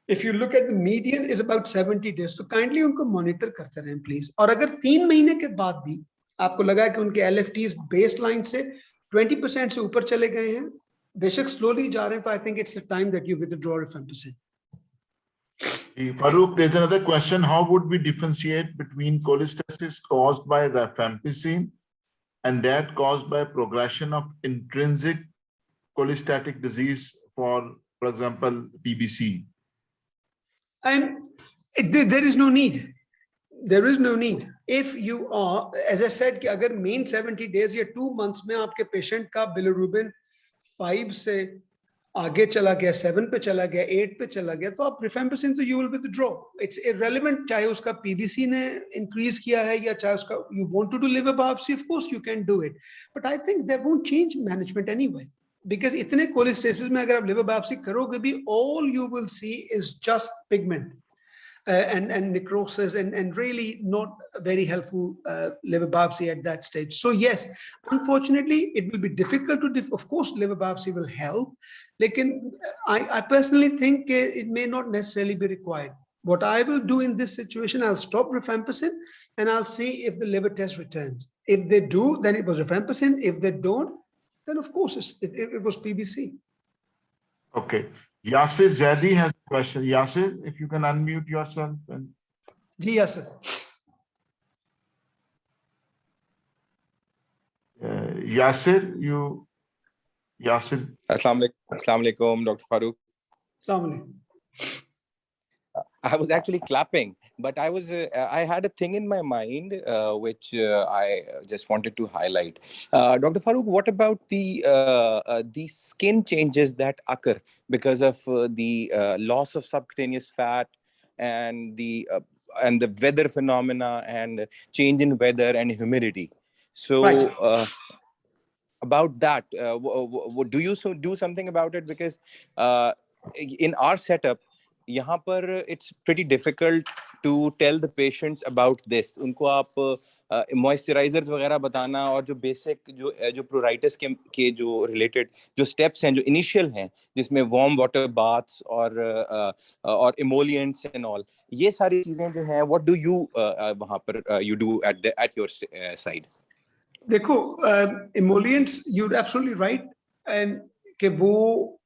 If you look at the median is about 70 days, तो काइंडली उनको मॉनिटर करते रहें please. और अगर 3 महीने के बाद भी आपको लगा कि उनके एलएफटीज बेसलाइन से 20% से ऊपर चले गए हैं, बेशक स्लोली जा रहे हैं, तो I think it's the time that you withdraw rifampicin. Farooq, there's another question. How would we differentiate between cholestasis caused by rifampicin and that caused by progression of intrinsic cholestatic disease, for example, PBC? There is no need. There is no need. If you are, as I said, कि अगर main 70 days या 2 months में आपके patient का bilirubin 5 से आगे चला गया, 7 पे चला गया, 8 पे चला गया, तो आप rifampicin तो you will withdraw. It's irrelevant चाहे उसका PBC ने increase किया है या चाहे उसका you want to do liver biopsy, of course you can do it. But I think that won't change management anyway. Because इतने cholestasis में अगर आप liver biopsy करोगे भी, all you will see is just pigment. and necrosis and really not very helpful liver biopsy at that stage. So yes, unfortunately, it will be difficult to, of course, liver biopsy will help. I personally think it may not necessarily be required. What I will do in this situation, I'll stop rifampicin and I'll see if the liver test returns. If they do, then it was rifampicin. If they don't, then of course it was PBC. Okay. Yasir Zaidi has a question. Yasir, if you can unmute yourself. And Ji, yes, sir. Yasir, Assalamu alaikum, Dr. Farooq. Assalamu alaikum. I was actually clapping, but I had a thing in my mind which I just wanted to highlight. Dr. Farooq, what about the skin changes that occur because of the loss of subcutaneous fat and the weather phenomena and change in weather and humidity? So Right. about that, do you do something about it? Because in our setup, यहाँ पर it's pretty difficult to tell the patients about this. उनको आप moisturizers वगैरह बताना और जो basic जो pruritus के जो related जो steps हैं जो initial हैं जिसमें warm water baths और emollients and all, ये सारी चीजें जो हैं, what do you वहाँ पर you do at your side? देखो, emollients, you're absolutely right, and कि वो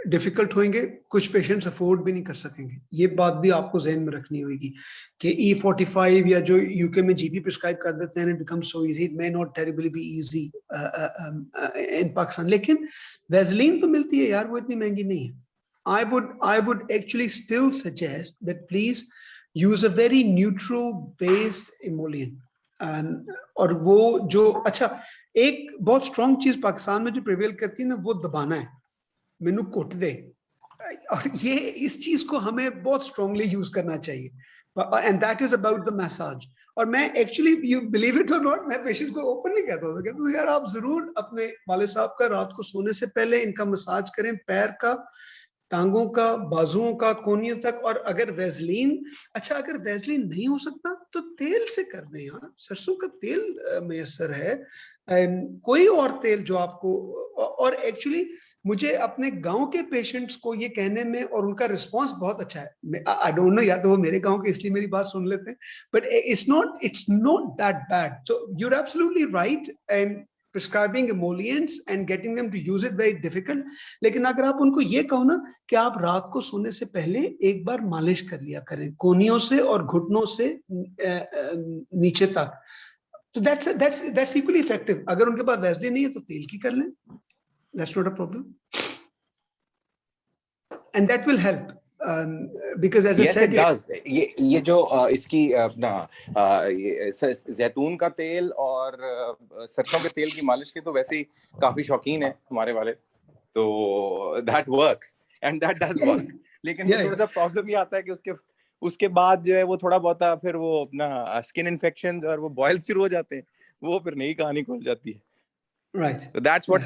डिफिकल्ट होंगे, कुछ पेशेंट्स अफोर्ड भी नहीं कर सकेंगे. ये बात भी आपको जहन में रखनी होगी कि E45 या जो यूके में जीपी प्रिस्क्राइब कर देते हैं, it becomes so easy, it may not terribly be easy in Pakistan. लेकिन वैसलीन तो मिलती है यार, वो इतनी महंगी नहीं है. I would actually still suggest that please use a very neutral based emollient. और वो जो अच्छा एक बहुत स्ट्रॉन्ग चीज पाकिस्तान में जो प्रिवेल करती है ना, वो दबाना है, मेनू घुट दे, और ये इस चीज को हमें बहुत स्ट्रांगली यूज करना चाहिए, and that is about the massage. और मैं एक्चुअली, यू बिलीव इट और नॉट, मैं पेशेंट को ओपनली कहता हूँ यार आप जरूर अपने वाले साहब का रात को सोने से पहले इनका मसाज करें, पैर का, टांगों का, बाजुओं का, कोहनियों तक. और अगर वेजलीन, अच्छा अगर वेजलीन नहीं हो सकता तो तेल से कर दें यार, सरसों का तेल मैसर है, कोई और तेल जो आपको. और एक्चुअली मुझे अपने गांव के पेशेंट्स को ये कहने में और उनका रिस्पांस बहुत अच्छा है. आई डोंट नो, या तो वो मेरे गांव के इसलिए मेरी बात सुन लेते हैं, but it's not that bad. So you are absolutely right, and prescribing emollients and getting them to use it very difficult. लेकिन अगर आप उनको ये कहो ना कि आप रात को सोने से पहले एक बार मालिश कर लिया करें कोहनियों से और घुटनों से नीचे तक, तो that's equally effective. अगर उनके पास वैसलीन नहीं है तो तेल की कर लें, that's not a problem, and that will help. Because as I said, it does. ये जो इसकी अपना जैतून का तेल और सरसों के तेल की मालिश के तो वैसे ही काफी शौकीन है हमारे वाले, तो that works and that does work. लेकिन थोड़ा सा प्रॉब्लम ये आता है कि उसके बाद जो है वो थोड़ा बहुत फिर वो अपना स्किन इन्फेक्शंस और वो बॉयल शुरू हो जाते हैं, वो फिर नई कहानी खुल जाती है. Right. So that's what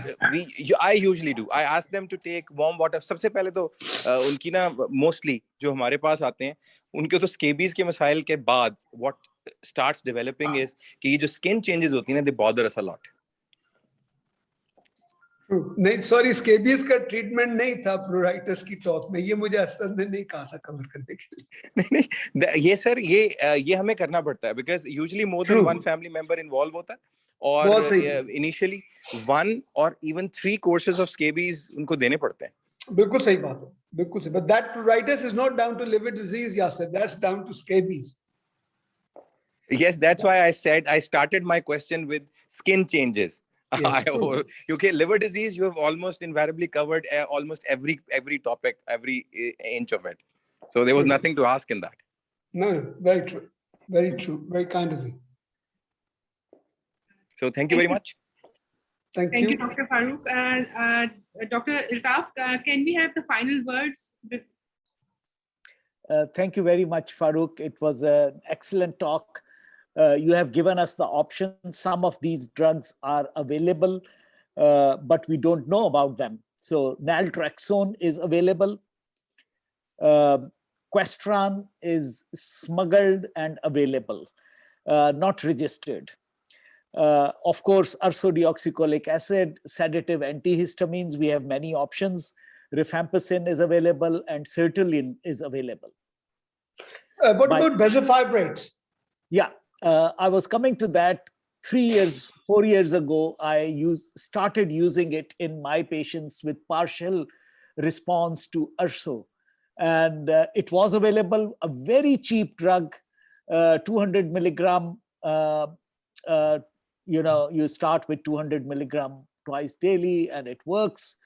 I usually do. I ask them to take warm water. सबसे पहले तो उनकी ना mostly जो हमारे पास आते हैं उनके तो scabies के मसाइल के बाद what starts developing is कि ये जो skin changes होती हैं ना, they bother us a lot. नहीं, सॉरी, स्केबियस का ट्रीटमेंट नहीं था प्रोराइटिस की टॉस में, ये मुझे असद ने नहीं कहा था कवर करने के लिए. नहीं ये सर ये हमें करना पड़ता है because usually more than one family member involved होता है और initially 1 or even 3 courses of scabies उनको देने पड़ते हैं. बिल्कुल सही बात है, बिल्कुल सही. But that pruritus is not down to liver disease, Yasir. That's down to scabies. Yes, that's why I said I started my question with skin changes. Yes, okay, liver disease, you have almost invariably covered almost every topic, every inch of it. So there was nothing to ask in that. No, very true. Very true. Very kind of you. So thank you very much. Thank you, Dr. Farooq. Dr. Iltaf, can we have the final words? Thank you very much, Farooq. It was an excellent talk. You have given us the options. Some of these drugs are available, but we don't know about them. So naltrexone is available. Questran is smuggled and available, not registered. Of course, ursodeoxycholic acid, sedative antihistamines, we have many options. Rifampicin is available and sertraline is available. What By- about bezafibrates? Yeah, I was coming to that 4 years ago. I started using it in my patients with partial response to urso. And it was available, a very cheap drug, 200 milligram. You start with 200 milligram twice daily and it works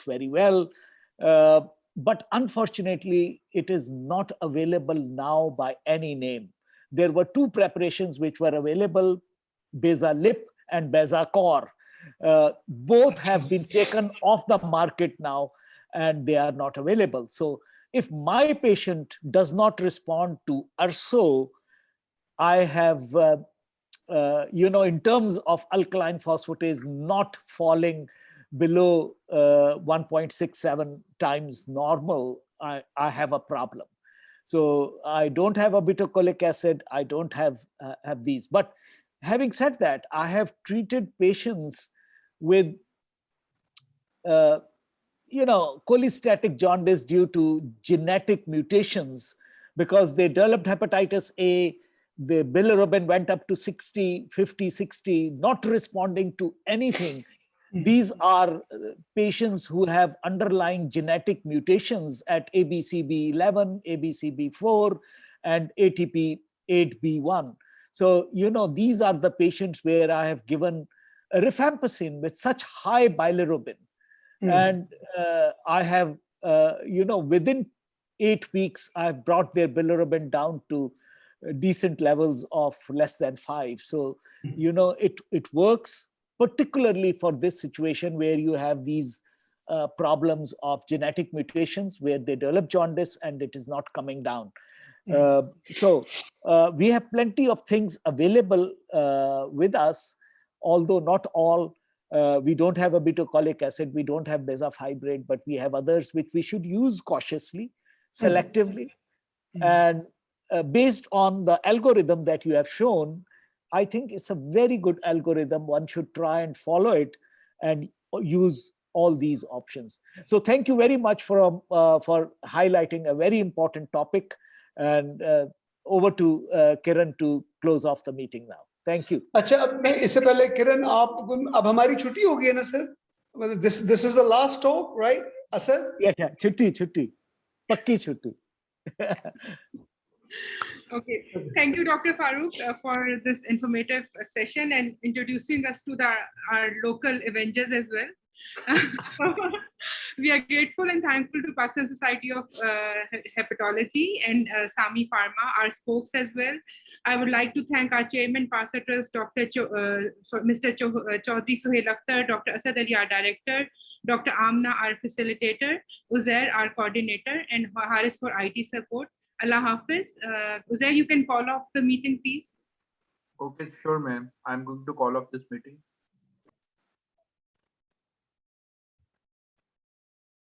very well. But unfortunately, it is not available now by any name. There were two preparations which were available, Bezalip and Bezacor. Both have been taken off the market now and they are not available. So if my patient does not respond to urso, I have, in terms of alkaline phosphatase not falling below 1.67 times normal, I have a problem. So I don't have obeticholic acid, I don't have these. But having said that, I have treated patients with cholestatic jaundice due to genetic mutations because they developed hepatitis A, the bilirubin went up to 60, 50, 60, not responding to anything. These are patients who have underlying genetic mutations at ABCB11, ABCB4, and ATP8B1. So, these are the patients where I have given rifampicin with such high bilirubin. And I have, within 8 weeks, I've brought their bilirubin down to decent levels of less than 5. So, it works, particularly for this situation where you have these problems of genetic mutations where they develop jaundice and it is not coming down. So we have plenty of things available with us, although not all. We don't have obeticholic acid, we don't have bezafibrate, but we have others which we should use cautiously, selectively. And based on the algorithm that you have shown, I think it's a very good algorithm. One should try and follow it and use all these options. So thank you very much for highlighting a very important topic. And over to Kiran to close off the meeting now. Thank you. अच्छा, अब मैं इससे पहले किरण, अब हमारी छुट्टी हो गई है ना sir? This is the last talk, right? Asad? Yeah, छुट्टी, पक्की छुट्टी. Okay, thank you, Dr. Farooq, for this informative session and introducing us to our local Avengers as well. We are grateful and thankful to Pakistan Society of Hepatology and Sami Pharma, our spokes as well. I would like to thank our chairman, Parsa Trust, Mr. Chaudhry Suhail Akhtar, Dr. Asad Ali, our director, Dr. Amna, our facilitator, Uzair, our coordinator, and Haris for IT support. Allah Hafiz. Uzair, you can call off the meeting, please. Okay, sure, ma'am. I'm going to call off this meeting.